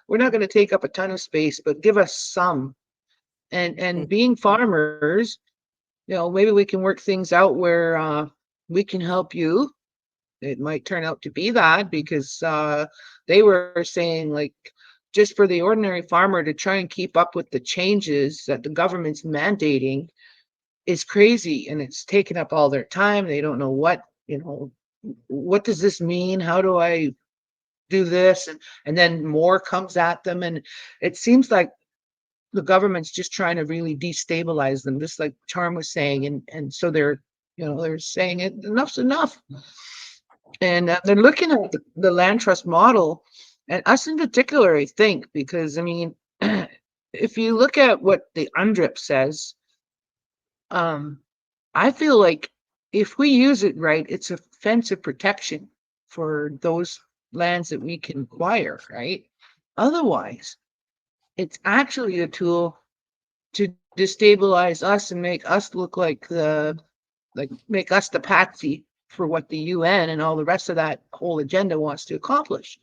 we're not going to take up a ton of space, but give us some. And being farmers, maybe we can work things out where we can help you. It might turn out to be that because they were saying, like, just for the ordinary farmer to try and keep up with the changes that the government's mandating is crazy, and it's taken up all their time. They don't know what does this mean? How do I do this? And then more comes at them. And it seems like the government's just trying to really destabilize them, just like Charm was saying. And so they're saying enough's enough. And they're looking at the land trust model, and us in particular, I think, because I mean, if you look at what the UNDRIP says, I feel like if we use it right, it's a fence of protection for those lands that we can acquire, right? Otherwise, it's actually a tool to destabilize us and make us look like make us the patsy for what the UN and all the rest of that whole agenda wants to accomplish.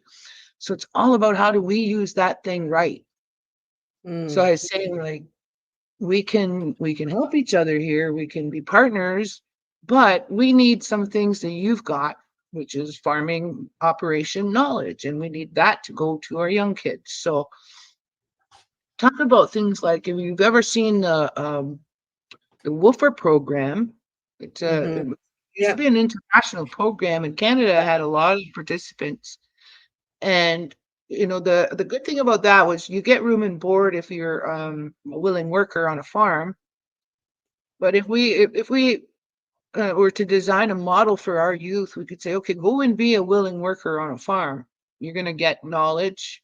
So it's all about how do we use that thing right. So I was saying, like, we can help each other here. We can be partners, but we need some things that you've got, which is farming operation knowledge, and we need that to go to our young kids. So talk about things like, if you've ever seen the Woofer Program, it used to be an international program, and Canada had a lot of participants. And the good thing about that was you get room and board if you're a willing worker on a farm. But if we were to design a model for our youth, we could say, okay, go and be a willing worker on a farm. You're going to get knowledge,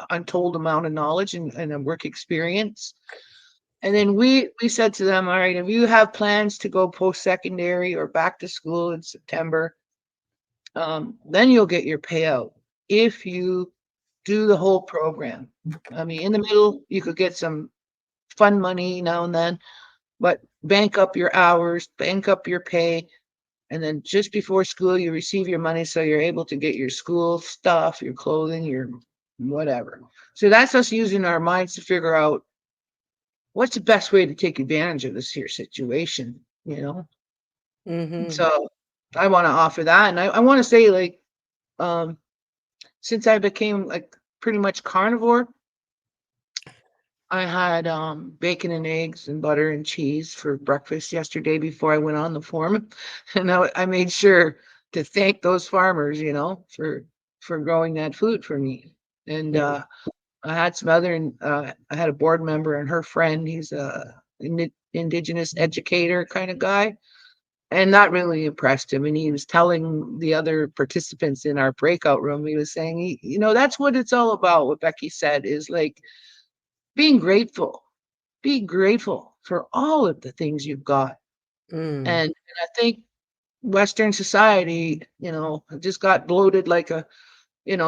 untold amount of knowledge and a work experience. And then we said to them, all right, if you have plans to go post-secondary or back to school in September, then you'll get your payout if you do the whole program. I mean, in the middle, you could get some fun money now and then, but bank up your hours, bank up your pay, and then just before school, you receive your money so you're able to get your school stuff, your clothing, your whatever. So that's us using our minds to figure out what's the best way to take advantage of this here situation, So I want to offer that. And I want to say, like, since I became like pretty much carnivore, I had bacon and eggs and butter and cheese for breakfast yesterday before I went on the farm. And I made sure to thank those farmers, for growing that food for me. And I had some other, I had a board member and her friend. He's a Indigenous educator kind of guy. And that really impressed him. And he was telling the other participants in our breakout room, he was saying, that's what it's all about. What Becky said is, like, being grateful. Be grateful for all of the things you've got. And I think Western society, just got bloated like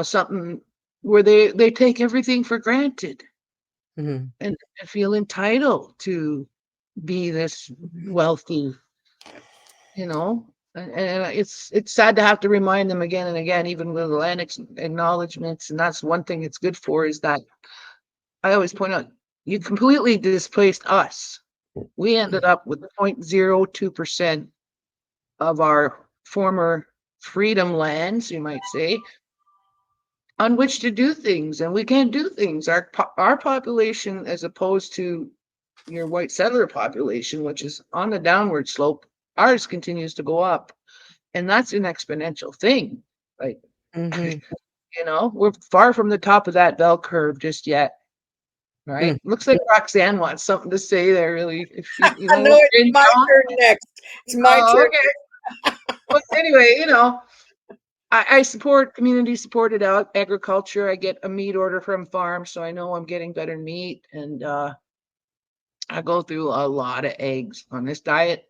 something where they take everything for granted and feel entitled to be this wealthy, and it's sad to have to remind them again and again, even with the land acknowledgements. And that's one thing it's good for, is that I always point out, you completely displaced us. We ended up with 0.02% of our former freedom lands, you might say, on which to do things, and we can't do things. Our population, as opposed to your white settler population, which is on the downward slope, ours continues to go up, and that's an exponential thing. Like, we're far from the top of that bell curve just yet. Right. Looks like Roxanne wants something to say there, really. If you No, it's my turn next. It's my turn. Okay. But anyway, I support community supported agriculture. I get a meat order from farms, so I know I'm getting better meat. And I go through a lot of eggs on this diet.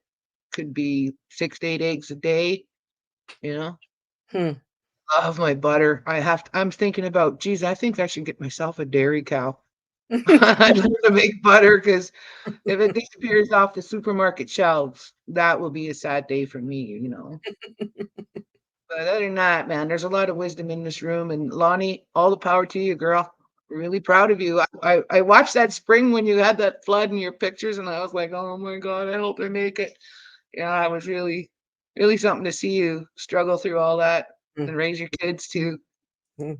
Could be 6 to 8 eggs a day. you know. Hmm. Love my butter. I'm thinking about, geez, I think I should get myself a dairy cow. I'd love to make butter because if it disappears off the supermarket shelves, that will be a sad day for me, you know. But other than that, man, there's a lot of wisdom in this room. And Loni, all the power to you, girl. Really proud of you. I watched that spring when you had that flood in your pictures, and I was like, oh my God, I hope I make it. Yeah, it was really, really something to see you struggle through all that and raise your kids too. Mm.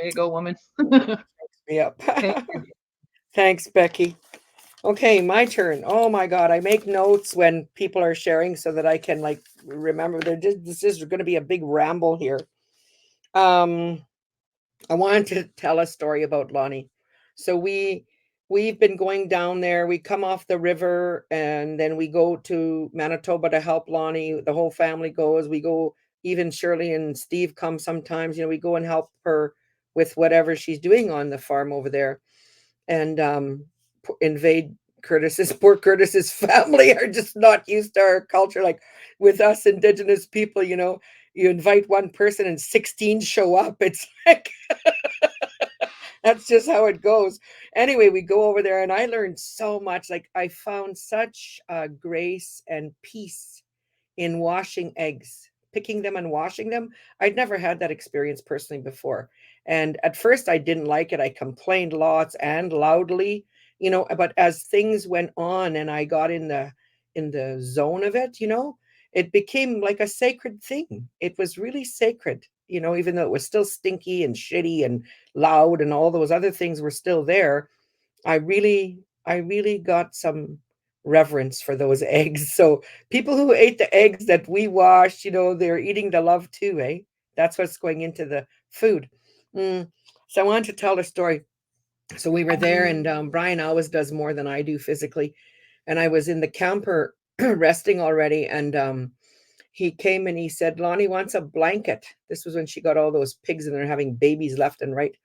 Way to go, woman. Yep. Thank you. Thanks, Becky. Okay, my turn. Oh my God, I make notes when people are sharing so that I can like remember. This is going to be a big ramble here. I wanted to tell a story about Loni. So we've been going down there. We come off the river and then we go to Manitoba to help Loni. The whole family goes. We go, even Shirley and Steve come sometimes. We go and help her with whatever she's doing on the farm over there. And invade Curtis's poor Curtis's family are just not used to our culture. Like with us Indigenous people, you invite one person and 16 show up. It's like that's just how it goes. Anyway, we go over there and I learned so much. Like I found such grace and peace in washing eggs, picking them and washing them. I'd never had that experience personally before. And at first I didn't like it. I complained lots and loudly, but as things went on and I got in the zone of it, it became like a sacred thing. It was really sacred, even though it was still stinky and shitty and loud and all those other things were still there. I really got some reverence for those eggs. So people who ate the eggs that we washed, they're eating the love too, eh? That's what's going into the food. So I wanted to tell a story. So we were there, and Brian always does more than I do physically. And I was in the camper resting already, and he came and he said, Lonnie wants a blanket. This was when she got all those pigs and they're having babies left and right.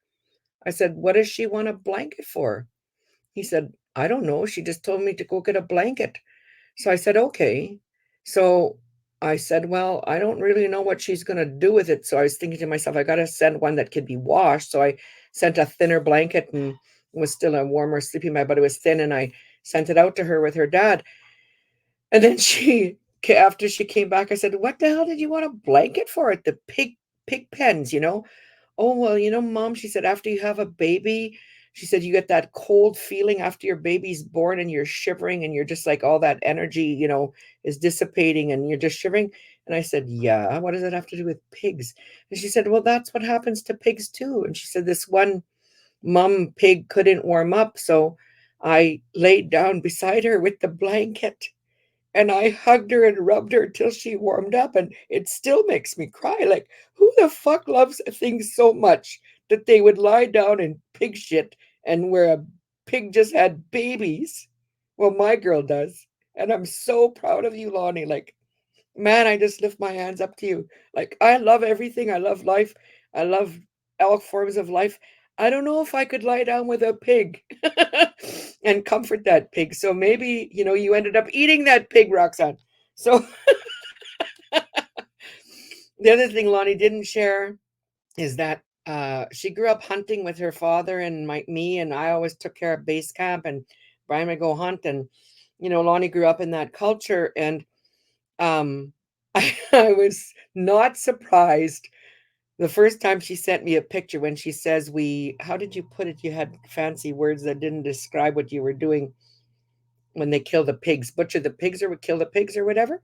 I said, what does she want a blanket for? He said, I don't know. She just told me to go get a blanket. So I said, okay. So I said, well, I don't really know what she's going to do with it. So I was thinking to myself, I got to send one that could be washed. So I sent a thinner blanket, and it was still a warmer sleeping bag, but it was thin. And I sent it out to her with her dad. And then after she came back, I said, what the hell did you want a blanket for at the pig pens? Oh, well, Mom, she said, after you have a baby, she said, you get that cold feeling after your baby's born and you're shivering and you're just like all that energy, is dissipating and you're just shivering. And I said, yeah, what does that have to do with pigs? And she said, well, that's what happens to pigs too. And she said, this one mom pig couldn't warm up. So I laid down beside her with the blanket and I hugged her and rubbed her till she warmed up, and it still makes me cry. Like, who the fuck loves things so much that they would lie down in pig shit and where a pig just had babies? Well, my girl does. And I'm so proud of you, Lonnie. Like, man, I just lift my hands up to you. Like, I love everything. I love life. I love all forms of life. I don't know if I could lie down with a pig and comfort that pig. So maybe, you ended up eating that pig, Roxanne. So the other thing Lonnie didn't share is that she grew up hunting with her father and me, and I always took care of base camp, and Brian would go hunt. And, Lonnie grew up in that culture. And I was not surprised the first time she sent me a picture when she says how did you put it? You had fancy words that didn't describe what you were doing when they kill the pigs, butcher the pigs or would kill the pigs or whatever.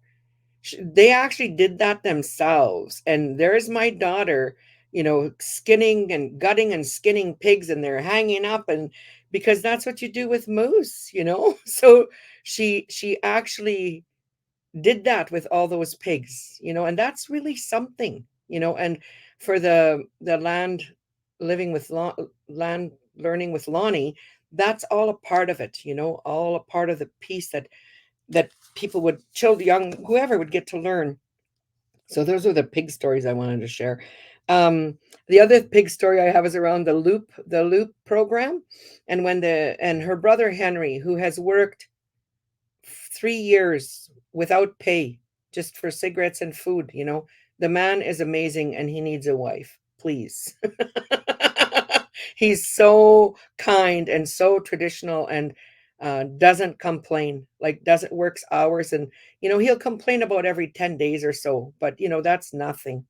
They actually did that themselves. And there's my daughter, skinning and gutting and skinning pigs, and they're hanging up, and because that's what you do with moose. So she actually did that with all those pigs, and that's really something, and for the land learning with Lonnie, that's all a part of it, all a part of the piece that people young whoever would get to learn. So those are the pig stories I wanted to share. The other pig story I have is around the loop program, and and her brother Henry, who has worked 3 years without pay, just for cigarettes and food, The man is amazing and he needs a wife. Please. He's so kind and so traditional and doesn't complain, like doesn't works hours. And, he'll complain about every 10 days or so, but, that's nothing.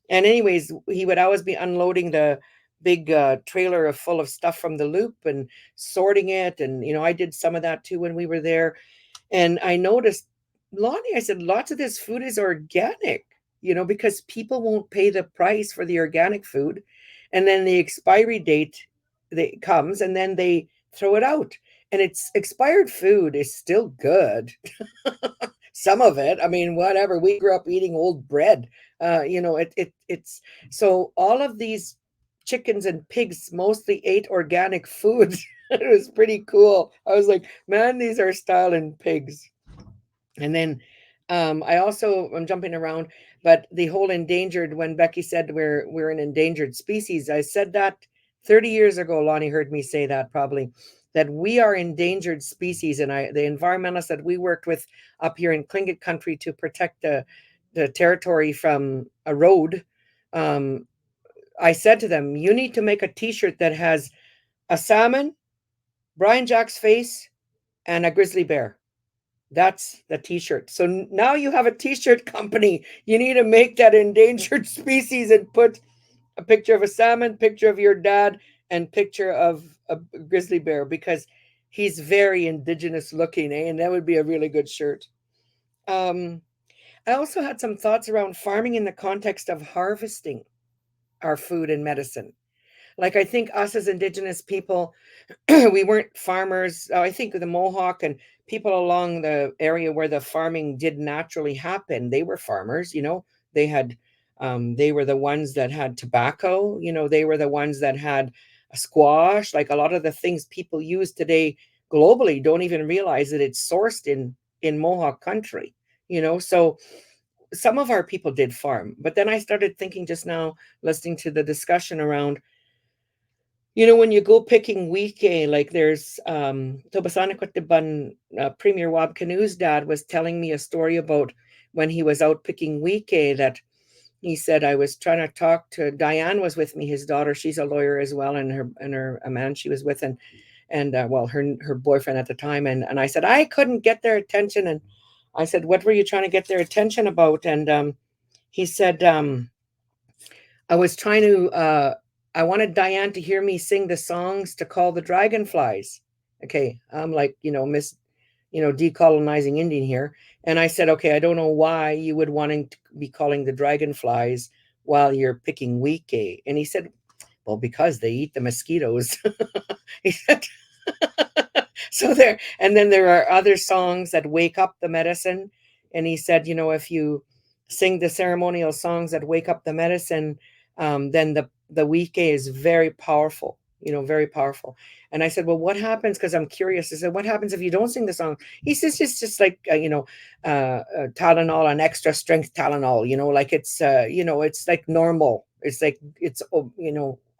And anyways, he would always be unloading the big trailer full of stuff from the loop and sorting it. And, I did some of that too when we were there. And I noticed, Lonnie, I said, lots of this food is organic, because people won't pay the price for the organic food. And then the expiry date comes and then they throw it out. And it's expired food is still good. Some of it, I mean, whatever. We grew up eating old bread. It's so all of these chickens and pigs mostly ate organic food. It was pretty cool. I was like, man, these are styling pigs. And then I'm jumping around, but the whole endangered, when Becky said we're an endangered species, I said that 30 years ago. Lonnie heard me say that probably, that we are endangered species. And the environmentalists that we worked with up here in Tlingit country to protect the territory from a road, I said to them, you need to make a t-shirt that has a salmon, Brian Jack's face, and a grizzly bear. That's the t-shirt. So now you have a t-shirt company. You need to make that endangered species and put a picture of a salmon, picture of your dad, and picture of a grizzly bear, because he's very indigenous looking, and that would be a really good shirt. I also had some thoughts around farming in the context of harvesting our food and medicine. Like, I think us as Indigenous people, we weren't farmers. I think the Mohawk and people along the area where the farming did naturally happen, they were farmers. They had, they were the ones that had tobacco. They were the ones that had a squash. Like a lot of the things people use today globally don't even realize that it's sourced in Mohawk country. So some of our people did farm, but then I started thinking just now, listening to the discussion around, when you go picking wike, like there's Tobasanakottiban, Premier Wab Canoe's dad was telling me a story about when he was out picking wike, that he said, I was trying to talk to Diane, was with me, his daughter, she's a lawyer as well, and her a man she was with, and well, her boyfriend at the time, and I said I couldn't get their attention, and I said, what were you trying to get their attention about? And he said, I was trying to I wanted Diane to hear me sing the songs to call the dragonflies. Okay, I'm like, Miss, decolonizing Indian here. And I said, okay, I don't know why you would wanting to be calling the dragonflies while you're picking wike. And he said, well, because they eat the mosquitoes. He said, so there, and then there are other songs that wake up the medicine. And he said, if you sing the ceremonial songs that wake up the medicine, then the wike is very powerful, very powerful. And I said, well, what happens? Because I'm curious. I said, what happens if you don't sing the song? He says, it's just like, Tylenol, an extra strength Tylenol, like it's, it's like normal. It's like, it's,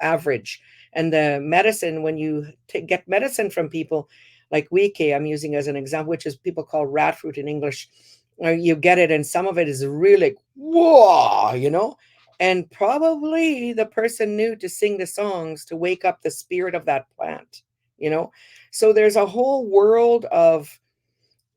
average. And the medicine, when you get medicine from people like wike, I'm using as an example, which is people call rat fruit in English, you get it, and some of it is really, whoa, and probably the person knew to sing the songs to wake up the spirit of that plant, So there's a whole world of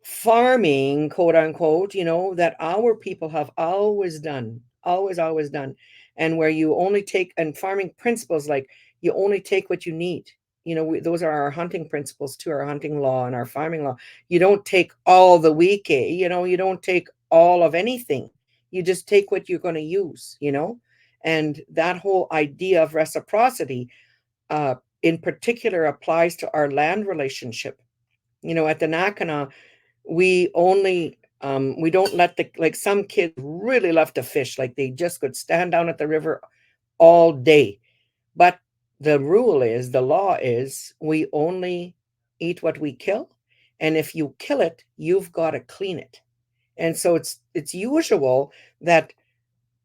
farming, quote unquote, that our people have always done, always done. And where you only take, and farming principles, like you only take what you need. Those are our hunting principles too, our hunting law and our farming law. You don't take all the wike, you don't take all of anything. You just take what you're going to use, and that whole idea of reciprocity, in particular, applies to our land relationship. At the Nakana, we only, we don't let like some kids really love to fish, like they just could stand down at the river all day. But the law is, we only eat what we kill. And if you kill it, you've got to clean it. And so it's usual that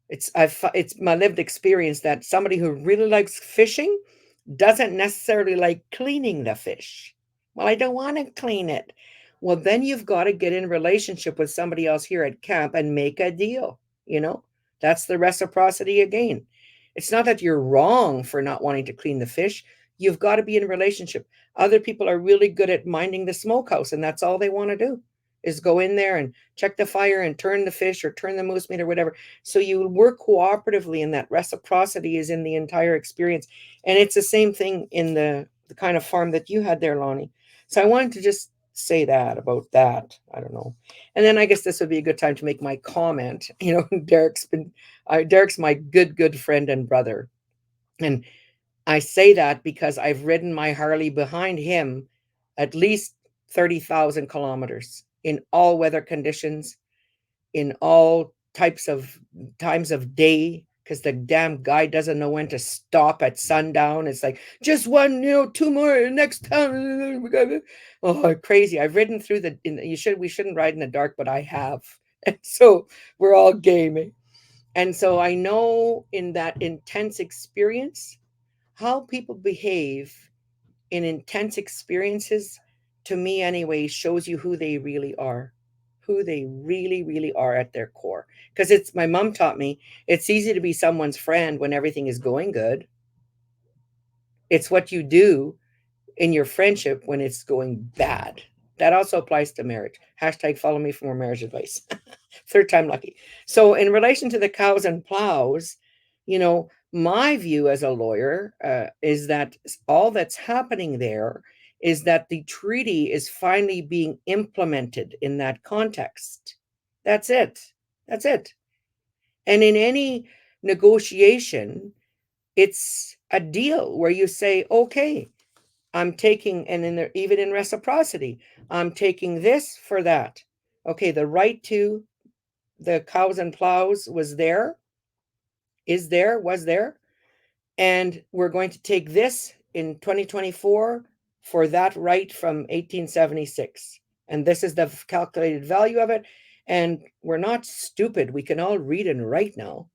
it's my lived experience that somebody who really likes fishing doesn't necessarily like cleaning the fish. Well, I don't want to clean it. Well, then you've got to get in relationship with somebody else here at camp and make a deal, That's the reciprocity again. It's not that you're wrong for not wanting to clean the fish. You've got to be in a relationship. Other people are really good at minding the smokehouse, and that's all they want to do is go in there and check the fire and turn the fish or turn the moose meat or whatever. So you work cooperatively, and that reciprocity is in the entire experience. And it's the same thing in the kind of farm that you had there, Loni. So I wanted to just say that about that. I don't know. And then I guess this would be a good time to make my comment. Derek's my good friend and brother. And I say that because I've ridden my Harley behind him at least 30,000 kilometers in all weather conditions, in all types of times of day, because the damn guy doesn't know when to stop at sundown. It's like, just one, 2 more next time. Oh, crazy. I've ridden through we shouldn't ride in the dark, but I have. And so we're all gaming. And so I know in that intense experience, how people behave in intense experiences, to me anyway, shows you who they really are, who they really are at their core. Because it's, my mom taught me, it's easy to be someone's friend when everything is going good. It's what you do in your friendship when it's going bad. That also applies to marriage. Hashtag follow me for more marriage advice. Third time lucky. So in relation to the cows and plows, my view as a lawyer is that all that's happening there is that the treaty is finally being implemented in that context. That's it. That's it. And in any negotiation, it's a deal where you say, okay, I'm taking, and even in reciprocity, I'm taking this for that. Okay, the right to the cows and plows was there, was there. And we're going to take this in 2024 for that right from 1876. And this is the calculated value of it. And we're not stupid. We can all read and write now.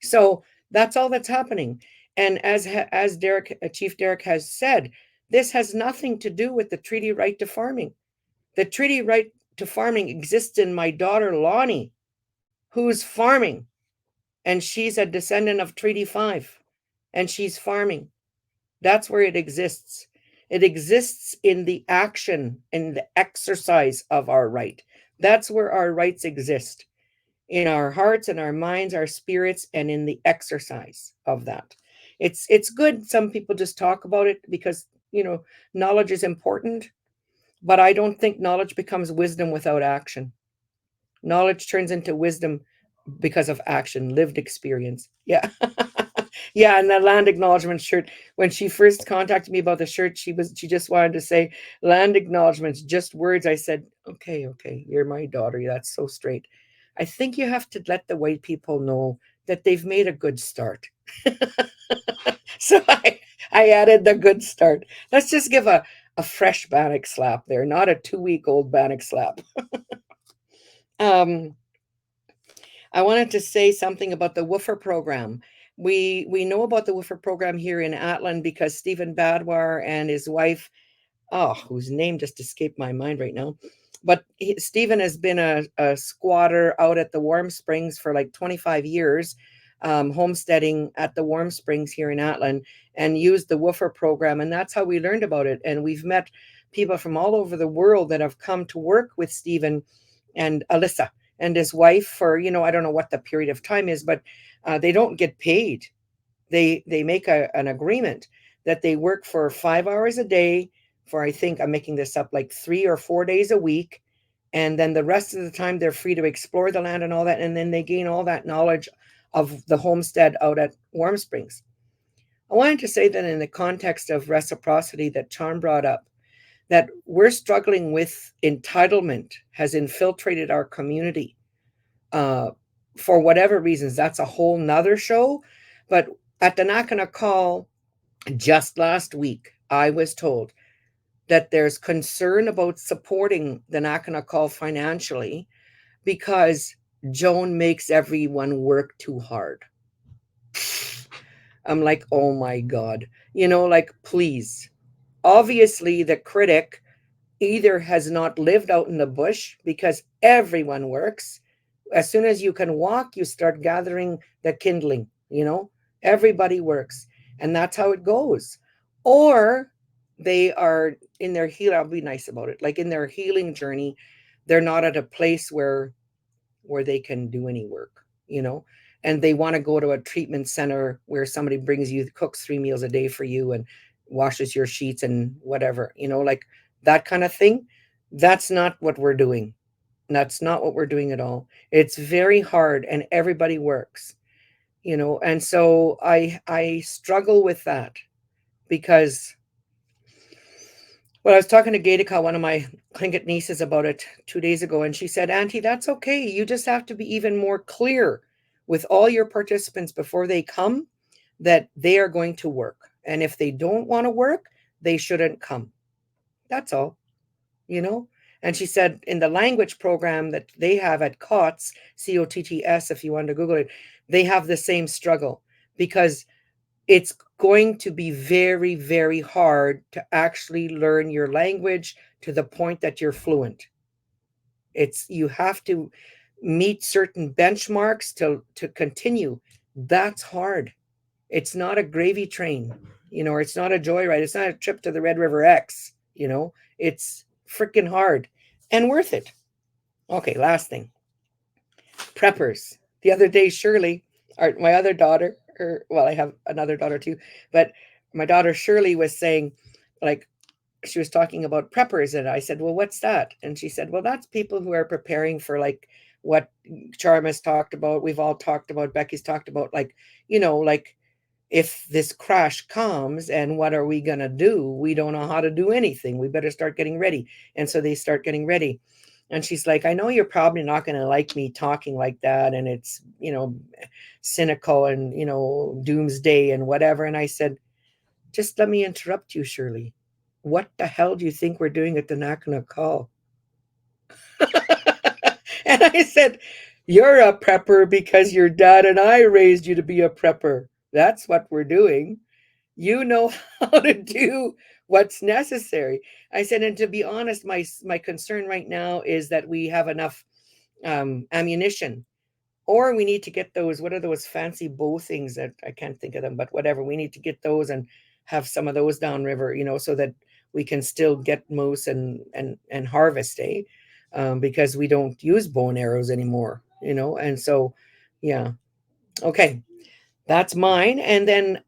So that's all that's happening. And as Chief Derek has said, this has nothing to do with the treaty right to farming. The treaty right to farming exists in my daughter, Loni, who's farming. And she's a descendant of Treaty 5. And she's farming. That's where it exists. It exists in the action, in the exercise of our right. That's where our rights exist, in our hearts and our minds, our spirits, and in the exercise of that. It's good. Some people just talk about it because, knowledge is important, but I don't think knowledge becomes wisdom without action. Knowledge turns into wisdom because of action, lived experience. Yeah. Yeah, and the land acknowledgement shirt. When she first contacted me about the shirt, she just wanted to say land acknowledgements, just words. I said, okay, you're my daughter. That's so straight. I think you have to let the white people know that they've made a good start. So I added the good start. Let's just give a fresh Bannock slap there, not a 2-week-old Bannock slap. I wanted to say something about the Woofer Program. We know about the Woofer Program here in Atlan because Stephen Badwar and his wife, whose name just escaped my mind right now, but Stephen has been a squatter out at the Warm Springs for like 25 years, homesteading at the Warm Springs here in Atlan, and used the Woofer Program, and that's how we learned about it. And we've met people from all over the world that have come to work with Stephen and Alyssa and his wife for, I don't know what the period of time is, but they don't get paid. They make an agreement that they work for 5 hours a day for, I think I'm making this up, like 3 or 4 days a week. And then the rest of the time they're free to explore the land and all that. And then they gain all that knowledge of the homestead out at Warm Springs. I wanted to say that in the context of reciprocity that Sean brought up, that we're struggling with entitlement has infiltrated our community for whatever reasons. That's a whole nother show. But at the Nakana Call just last week, I was told that there's concern about supporting the Nakana Call financially because Joan makes everyone work too hard. I'm like, oh my God, please. Obviously, the critic either has not lived out in the bush because everyone works, As soon as you can walk, you start gathering the kindling, everybody works. And that's how it goes. Or they are in their I'll be nice about it. Like in their healing journey, they're not at a place where they can do any work, and they want to go to a treatment center where somebody brings you, cooks 3 meals a day for you and washes your sheets and whatever, like that kind of thing. That's not what we're doing. That's not what we're doing at all. It's very hard and everybody works, and so I struggle with that because, well, I was talking to Gatica, one of my Tlingit nieces, about it 2 days ago, and she said, Auntie, that's okay. You just have to be even more clear with all your participants before they come that they are going to work. And if they don't want to work, they shouldn't come. That's all, And she said in the language program that they have at COTS, COTTS, if you want to Google it, they have the same struggle because it's going to be very, very hard to actually learn your language to the point that you're fluent. You have to meet certain benchmarks to continue. That's hard. It's not a gravy train, or it's not a joyride. It's not a trip to the Red River X, it's freaking hard and worth it. Okay, last thing. Preppers. The other day, Shirley, my other daughter, I have another daughter too, but my daughter Shirley was saying, like, she was talking about preppers, and I said, well, what's that? And she said, well, that's people who are preparing for like what Charma's talked about, we've all talked about, Becky's talked about, like, like if this crash comes and what are we going to do? We don't know how to do anything. We better start getting ready. And so they start getting ready. And she's like, I know you're probably not going to like me talking like that. And it's, cynical and, doomsday and whatever. And I said, just let me interrupt you, Shirley. What the hell do you think we're doing at the Nakana call? And I said, you're a prepper because your dad and I raised you to be a prepper. That's what we're doing. You know how to do what's necessary. I said, and to be honest, my concern right now is that we have enough ammunition, or we need to get those, what are those fancy bow things that I can't think of them, but whatever, we need to get those and have some of those downriver, so that we can still get moose and harvest, because we don't use bow and arrows anymore, and so, yeah. Okay, that's mine. And then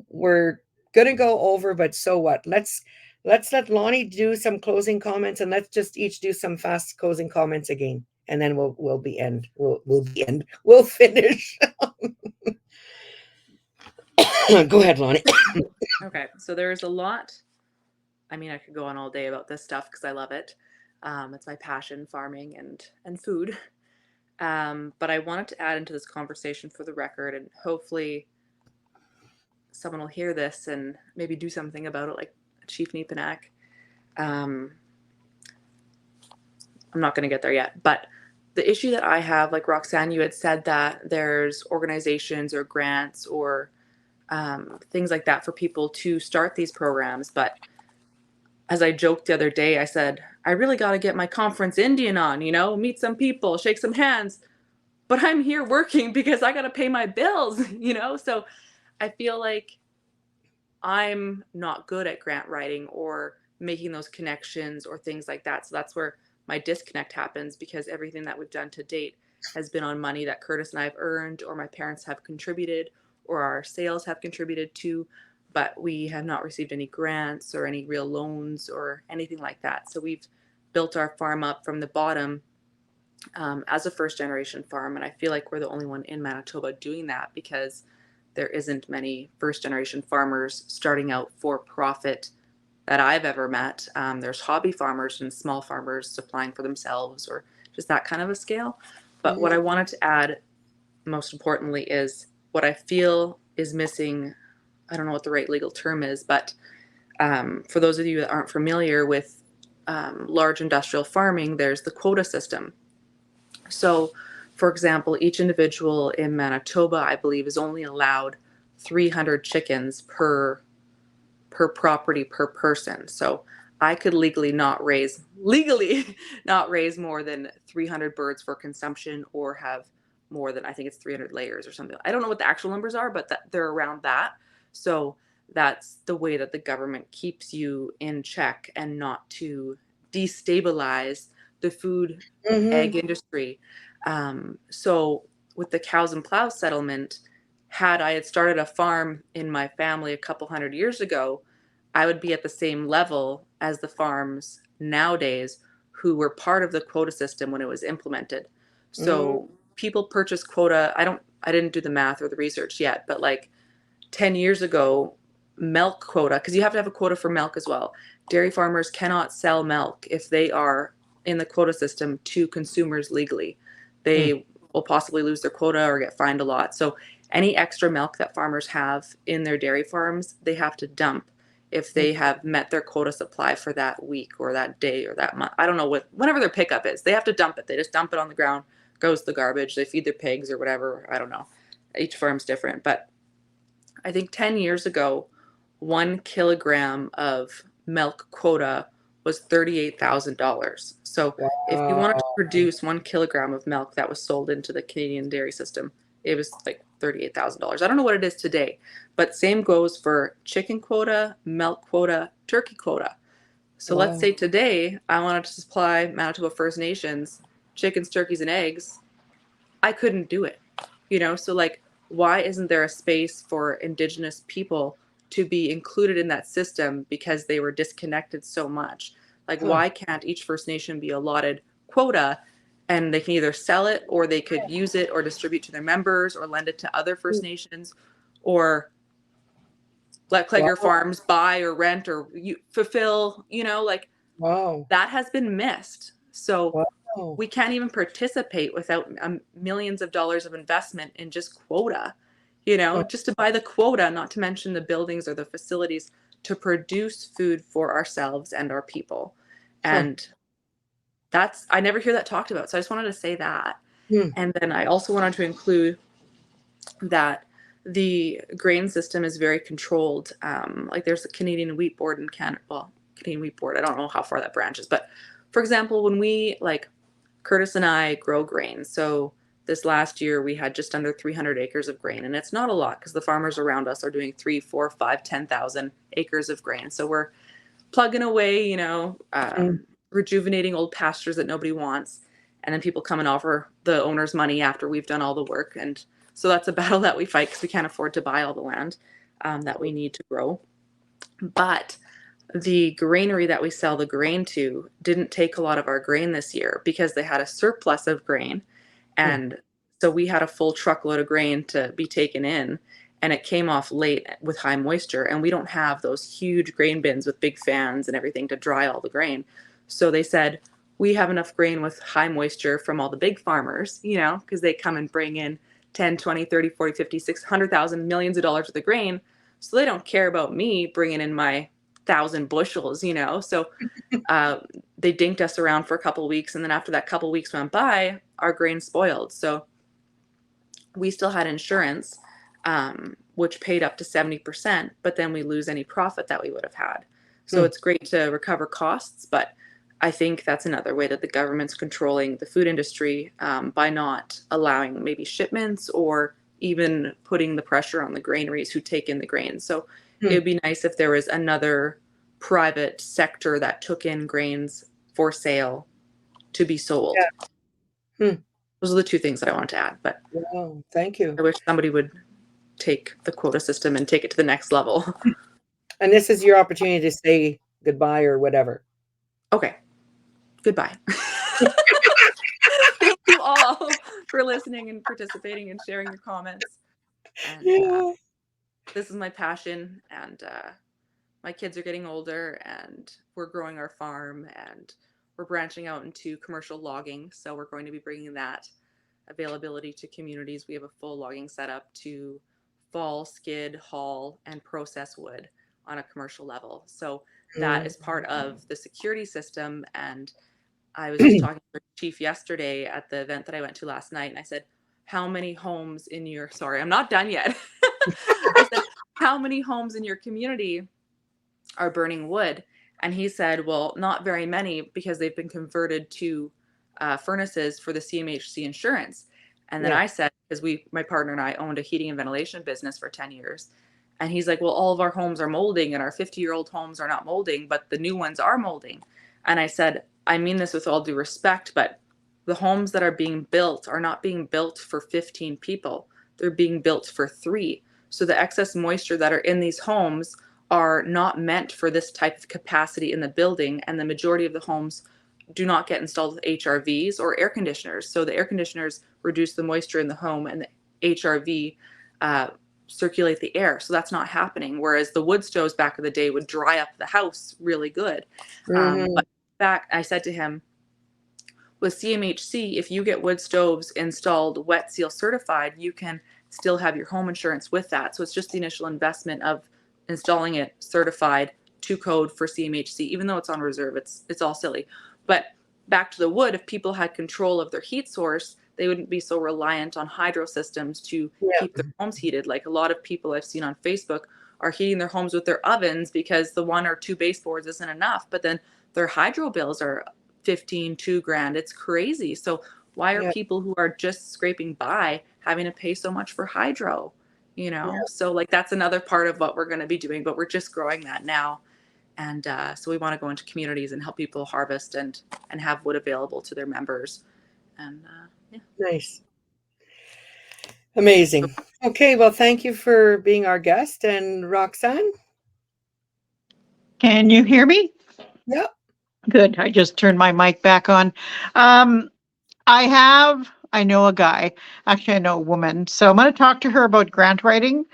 we're gonna go over, but so what? Let's let Loni do some closing comments, and let's just each do some fast closing comments again, and then we'll finish. Go ahead, Loni. Okay, so there's a lot. I mean, I could go on all day about this stuff because I love it. It's my passion, farming and food. But I wanted to add into this conversation for the record, and hopefully someone will hear this and maybe do something about it, like Chief Neepanak. I'm not going to get there yet, but the issue that I have, like Roxanne, you had said that there's organizations or grants or things like that for people to start these programs. But as I joked the other day, I said, I really got to get my conference Indian on, meet some people, shake some hands. But I'm here working because I got to pay my bills, So I feel like I'm not good at grant writing or making those connections or things like that. So that's where my disconnect happens, because everything that we've done to date has been on money that Curtis and I have earned, or my parents have contributed, or our sales have contributed to, but we have not received any grants or any real loans or anything like that. So we've built our farm up from the bottom as a first generation farm. And I feel like we're the only one in Manitoba doing that, because there isn't many first generation farmers starting out for profit that I've ever met. There's hobby farmers and small farmers supplying for themselves, or just that kind of a scale. But what I wanted to add most importantly is what I feel is missing. I don't know what the right legal term is, but for those of you that aren't familiar with large industrial farming, there's the quota system. So, for example, each individual in Manitoba, I believe, is only allowed 300 chickens per property per person. So I could legally not raise more than 300 birds for consumption, or have more than, I think it's 300 layers or something. I don't know what the actual numbers are, but they're around that. So that's the way that the government keeps you in check and not to destabilize the food egg industry. So with the cows and plows settlement, had I had started a farm in my family a couple hundred years ago, I would be at the same level as the farms nowadays who were part of the quota system when it was implemented. So people purchase quota. I didn't do the math or the research yet, but like 10 years ago, milk quota, because you have to have a quota for milk as well. Dairy farmers cannot sell milk if they are in the quota system to consumers legally. They will possibly lose their quota or get fined a lot. So any extra milk that farmers have in their dairy farms, they have to dump if they have met their quota supply for that week or that day or that month. I don't know whenever their pickup is. They have to dump it. They just dump it on the ground, goes to the garbage. They feed their pigs or whatever. I don't know. Each farm's different. But I think 10 years ago, 1 kilogram of milk quota was $38,000. So if you wanted to produce 1 kilogram of milk that was sold into the Canadian dairy system, it was like $38,000. I don't know what it is today, but same goes for chicken quota, milk quota, turkey quota. So let's say today I wanted to supply Manitoba First Nations chickens, turkeys, and eggs. I couldn't do it, so like, why isn't there a space for Indigenous people to be included in that system because they were disconnected so much? Like, why can't each First Nation be allotted quota, and they can either sell it or they could use it or distribute to their members or lend it to other First Nations, or let Clegger Farms buy or rent or fulfill, like that has been missed. So we can't even participate without millions of dollars of investment in just quota, just to buy the quota, not to mention the buildings or the facilities to produce food for ourselves and our people. And I never hear that talked about. So I just wanted to say that. And then I also wanted to include that the grain system is very controlled. Like there's a Canadian Wheat Board in Canada. Well, Canadian Wheat Board, I don't know how far that branches, but for example, when we, like Curtis and I, grow grain. So this last year we had just under 300 acres of grain, and it's not a lot because the farmers around us are doing 3, 4, 5, 10,000 acres of grain. So we're plugging away, rejuvenating old pastures that nobody wants. And then people come and offer the owners money after we've done all the work. And so that's a battle that we fight because we can't afford to buy all the land that we need to grow. But the granary that we sell the grain to didn't take a lot of our grain this year because they had a surplus of grain. And so we had a full truckload of grain to be taken in, and it came off late with high moisture. And we don't have those huge grain bins with big fans and everything to dry all the grain. So they said, we have enough grain with high moisture from all the big farmers, because they come and bring in 10, 20, 30, 40, 50, 600,000, millions of dollars worth of grain. So they don't care about me bringing in my 1,000 bushels, So they dinked us around for a couple of weeks. And then after that couple of weeks went by, our grain spoiled. So we still had insurance, which paid up to 70%, but then we lose any profit that we would have had. So it's great to recover costs, but I think that's another way that the government's controlling the food industry by not allowing maybe shipments or even putting the pressure on the granaries who take in the grain. So it would be nice if there was another private sector that took in grains for sale to be sold. Those are the two things that I wanted to add. But thank you. I wish somebody would take the quota system and take it to the next level. And this is your opportunity to say goodbye or whatever. Okay. Goodbye. Thank you all for listening and participating and sharing your comments. And this is my passion, and my kids are getting older, and we're growing our farm, and we're branching out into commercial logging. So we're going to be bringing that availability to communities. We have a full logging setup to fall, skid, haul, and process wood on a commercial level. So that is part of the security system. And I was just talking to the chief yesterday at the event that I went to last night, and I said, how many homes in your, sorry, I'm not done yet. I said, how many homes in your community are burning wood? And he said, well, not very many, because they've been converted to furnaces for the CMHC insurance. And then Yeah. I said, because my partner and I owned a heating and ventilation business for 10 years. And he's like, well, all of our homes are molding and our 50-year-old homes are not molding, but the new ones are molding. And I said, I mean this with all due respect, but the homes that are being built are not being built for 15 people. They're being built for 3. So the excess moisture that are in these homes are not meant for this type of capacity in the building. And the majority of the homes do not get installed with HRVs or air conditioners. So the air conditioners reduce the moisture in the home, and the HRV circulate the air. So that's not happening. Whereas the wood stoves back in the day would dry up the house really good. But back, I said to him, with CMHC, if you get wood stoves installed wet seal certified, you can still have your home insurance with that. So it's just the initial investment of installing it certified to code for CMHC, even though it's on reserve. It's all silly. But back to the wood, if people had control of their heat source, they wouldn't be so reliant on hydro systems to keep their homes heated. Like a lot of people I've seen on Facebook are heating their homes with their ovens because the 1 or 2 baseboards isn't enough, but then their hydro bills are 15, $2,000. It's crazy. So why are people who are just scraping by having to pay so much for hydro? So like that's another part of what we're going to be doing, but we're just growing that now. And so we want to go into communities and help people harvest and have wood available to their members. And Nice. Amazing. Okay, well, thank you for being our guest. And Roxanne? Can you hear me? Yep. Good. I just turned my mic back on. I know a guy, actually I know a woman. So I'm going to talk to her about grant writing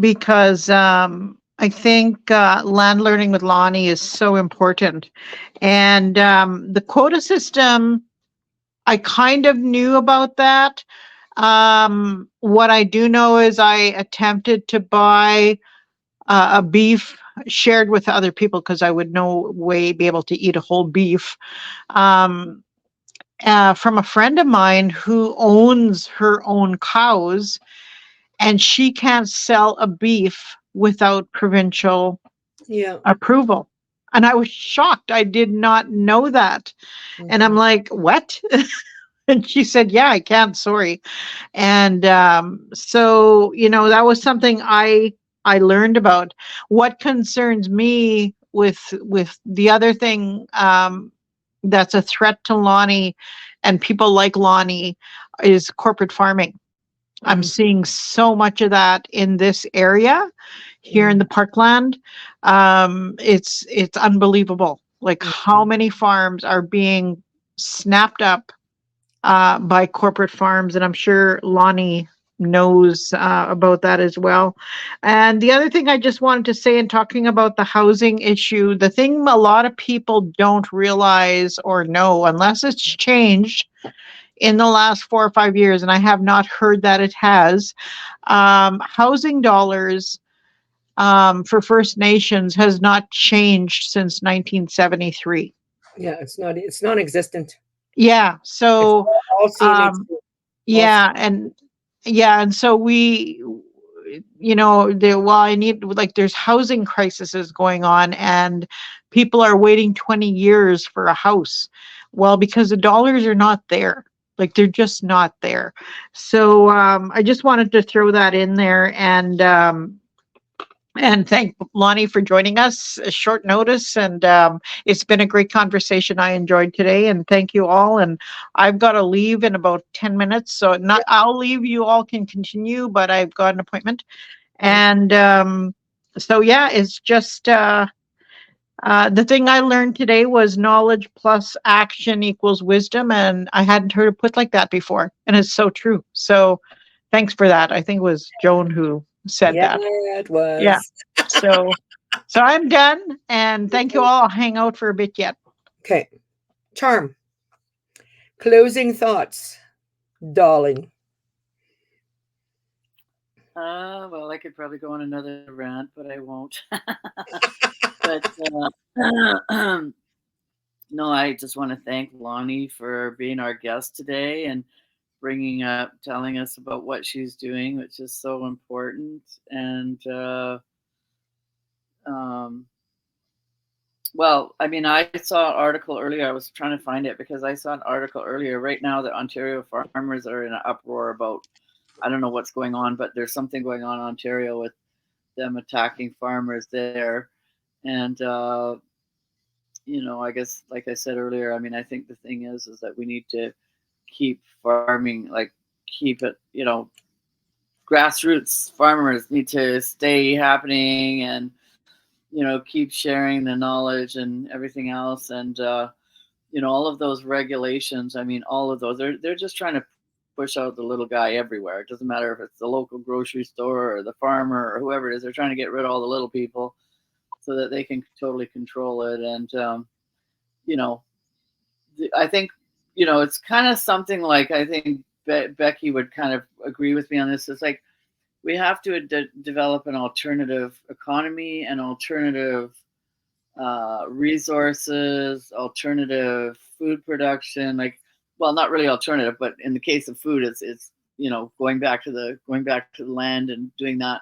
because I think land learning with Loni is so important. And the quota system, I kind of knew about that. What I do know is I attempted to buy a beef shared with other people because I would no way be able to eat a whole beef. From a friend of mine who owns her own cows, and she can't sell a beef without provincial approval. And I was shocked. I did not know that. And I'm like, what? And she said, yeah, I can't, sorry. And so, that was something I learned about. What concerns me with the other thing that's a threat to Loni and people like Loni is corporate farming. I'm seeing so much of that in this area here in the parkland. It's unbelievable. Like how many farms are being snapped up by corporate farms, and I'm sure Loni knows about that as well. And the other thing I just wanted to say in talking about the housing issue, the thing a lot of people don't realize or know, unless it's changed in the last 4 or 5 years, and I have not heard that it has, housing dollars for First Nations has not changed since 1973. Yeah, it's non-existent. Yeah, so all CMHC. yeah, and so we, there's housing crises going on, and people are waiting 20 years for a house. Well, because the dollars are not there. Like they're just not there. So I just wanted to throw that in there and thank Loni for joining us at short notice. And it's been a great conversation I enjoyed today. And thank you all. And I've got to leave in about 10 minutes. So I'll leave, you all can continue, but I've got an appointment. And so, yeah, it's just the thing I learned today was knowledge plus action equals wisdom. And I hadn't heard it put like that before. And it's so true. So thanks for that. I think it was Joan who said that. Yeah, it was. Yeah. So I'm done, and thank you all. I'll hang out for a bit yet. Okay. Charm. Closing thoughts, darling. Well, I could probably go on another rant, but I won't. But no, I just want to thank Loni for being our guest today and telling us about what she's doing, which is so important. And Well, I mean, I saw an article earlier. I was trying to find it because I saw an article earlier. Right now, the Ontario farmers are in an uproar about, I don't know what's going on, but there's something going on in Ontario with them attacking farmers there. And, I guess, like I said earlier, I mean, I think the thing is that we need to keep farming, like keep it, grassroots farmers need to stay happening and, keep sharing the knowledge and everything else. And, all of those regulations, I mean, all of those, they're just trying to push out the little guy everywhere. It doesn't matter if it's the local grocery store or the farmer or whoever it is. They're trying to get rid of all the little people so that they can totally control it. And, I think, it's kind of something like, I think Becky would kind of agree with me on this. It's like, we have to develop an alternative economy, an alternative resources, alternative food production. Like, well, not really alternative, but in the case of food, it's going back to the land and doing that.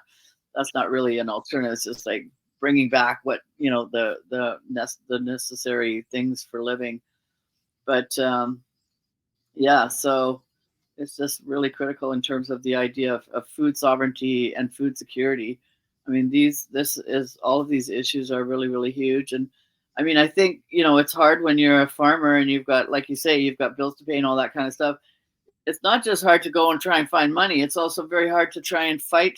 That's not really an alternative. It's just like bringing back what the necessary things for living. But yeah, so it's just really critical in terms of the idea of food sovereignty and food security. I mean, all of these issues are really, really huge. And I mean, I think, it's hard when you're a farmer and you've got, like you say, you've got bills to pay and all that kind of stuff. It's not just hard to go and try and find money. It's also very hard to try and fight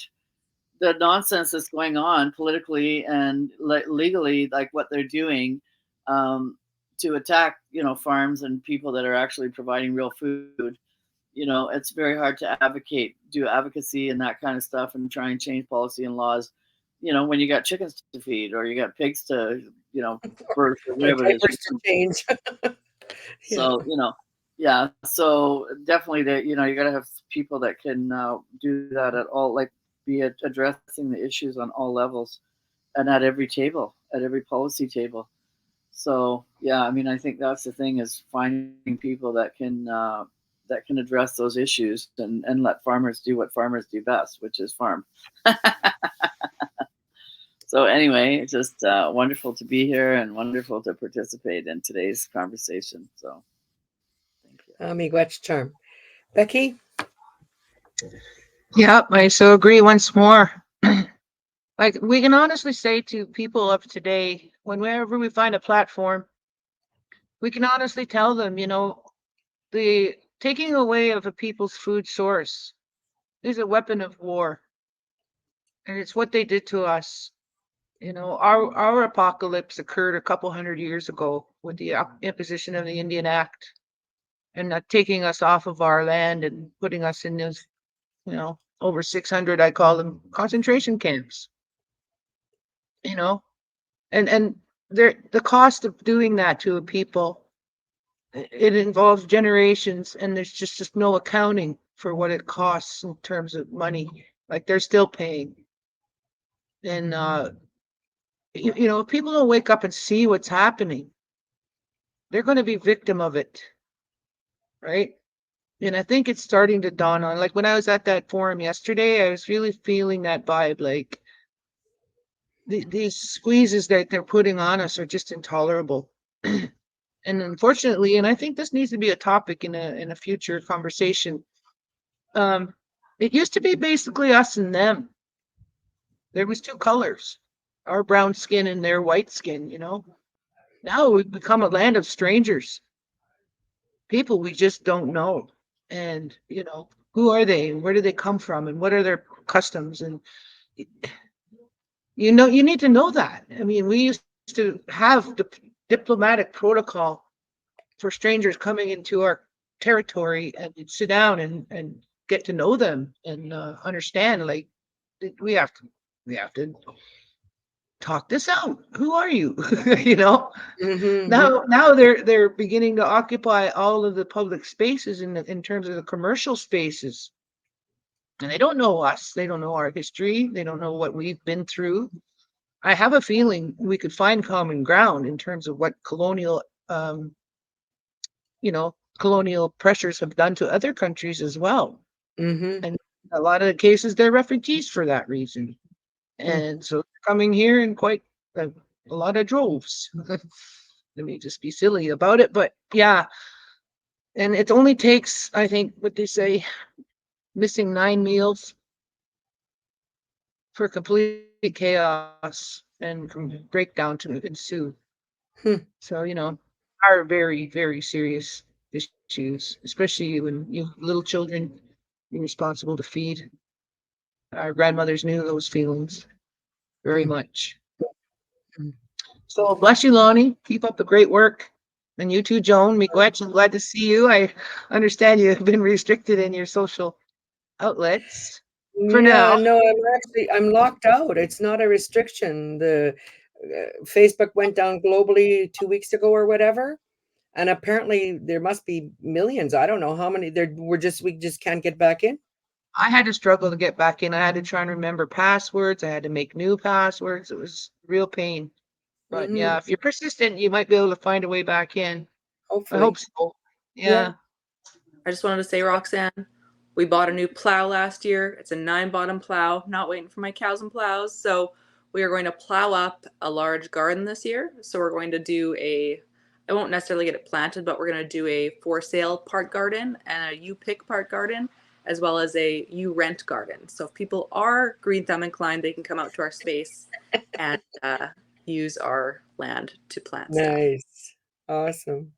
the nonsense that's going on politically and legally, like what they're doing, to attack, farms and people that are actually providing real food. It's very hard to do advocacy and that kind of stuff and try and change policy and laws, when you got chickens to feed or you got pigs to, birth or Or whatever it is. diapers to change. So, yeah. So definitely you got to have people that can do that at all, like be addressing the issues on all levels and at every table, at every policy table. So, yeah, I mean, I think that's the thing is finding people that can address those issues and let farmers do what farmers do best, which is farm. So anyway, it's just wonderful to be here and wonderful to participate in today's conversation. So thank you. Miigwech charm. Becky? Yeah, I so agree once more. Like, we can honestly say to people of today, whenever we find a platform, we can honestly tell them, the taking away of a people's food source is a weapon of war. And it's what they did to us. Our apocalypse occurred a couple hundred years ago with the imposition of the Indian Act and taking us off of our land and putting us in those, over 600, I call them concentration camps. And the cost of doing that to a people, it involves generations, and there's just no accounting for what it costs in terms of money. Like, they're still paying. And if people don't wake up and see what's happening, they're going to be victim of it, right? And I think it's starting to dawn on. Like, when I was at that forum yesterday, I was really feeling that vibe. Like, these squeezes that they're putting on us are just intolerable. And unfortunately, and I think this needs to be a topic in a future conversation. It used to be basically us and them. There was two colors, our brown skin and their white skin. Now we've become a land of strangers, people we just don't know. And who are they, and where do they come from, and what are their customs? And you need to know that. I mean, we used to have the diplomatic protocol for strangers coming into our territory, and sit down and get to know them and understand. Like, we have to talk this out. Who are you? Mm-hmm. Now they're beginning to occupy all of the public spaces in terms of the commercial spaces, and they don't know us. They don't know our history. They don't know what we've been through. I have a feeling we could find common ground in terms of what colonial pressures have done to other countries as well. Mm-hmm. And a lot of the cases, they're refugees for that reason. And so they're coming here in quite a lot of droves. Let me just be silly about it, but yeah. And it only takes, I think, what they say, missing 9 meals for complete chaos and breakdown to ensue. So, are very, very serious issues, especially when you have little children you're responsible to feed. Our grandmothers knew those feelings very much. So bless you, Loni. Keep up the great work. And you too, Joan. Miigwech, I'm glad to see you. I understand you have been restricted in your social outlets for Yeah, now. no, I'm locked out. It's not a restriction. The Facebook went down globally 2 weeks ago or whatever, and apparently there must be millions. I don't know how many. We just can't get back in. I had to struggle to get back in. I had to try and remember passwords. I had to make new passwords. It was real pain. But yeah, if you're persistent, you might be able to find a way back in. I Hopefully. hope so. Yeah. I just wanted to say, Roxanne, we bought a new plow last year. It's a 9-bottom plow. Not waiting for my cows and plows. So we are going to plow up a large garden this year. So we're going to do I won't necessarily get it planted, but we're going to do a for sale part garden and a you pick part garden, as well as a you rent garden. So if people are green thumb inclined, they can come out to our space and use our land to plant stuff. Nice. Awesome.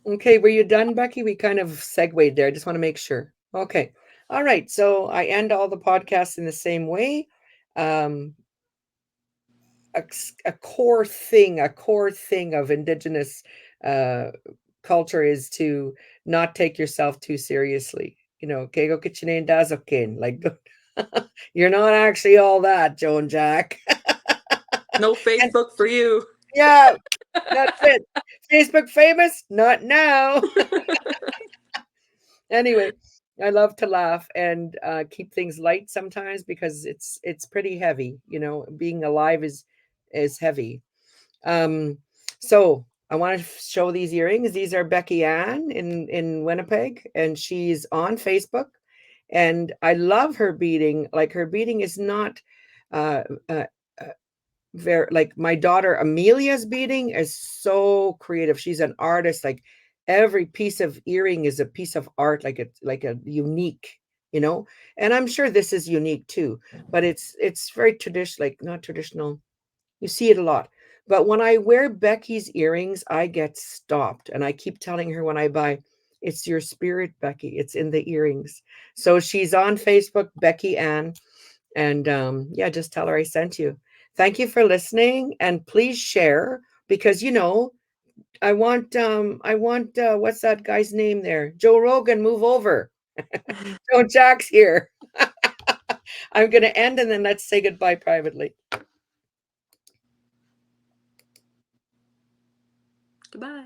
Okay, were you done, Becky? We kind of segued there. I just want to make sure. Okay. All right. So I end all the podcasts in the same way. A core thing of Indigenous culture is to not take yourself too seriously. Kego kitchen dazokin. Like, you're not actually all that, Joan Jack. No Facebook for you. Yeah, that's it. Facebook famous? Not now. Anyway, I love to laugh and keep things light sometimes because it's pretty heavy. Being alive is heavy. So I want to show these earrings. These are Becky Ann in Winnipeg, and she's on Facebook. And I love her beading. Like, her beading is not uh, uh, very, like, my daughter Amelia's beading is so creative. She's an artist. Like, every piece of earring is a piece of art, like a unique, and I'm sure this is unique too, but it's very traditional, like, not traditional. You see it a lot. But when I wear Becky's earrings, I get stopped, and I keep telling her when I buy, it's your spirit, Becky. It's in the earrings. So she's on Facebook, Becky Ann, and yeah, just tell her I sent you. Thank you for listening, and please share, because I want what's that guy's name there? Joe Rogan, move over. Joe Jack's here. I'm going to end, and then let's say goodbye privately. Goodbye.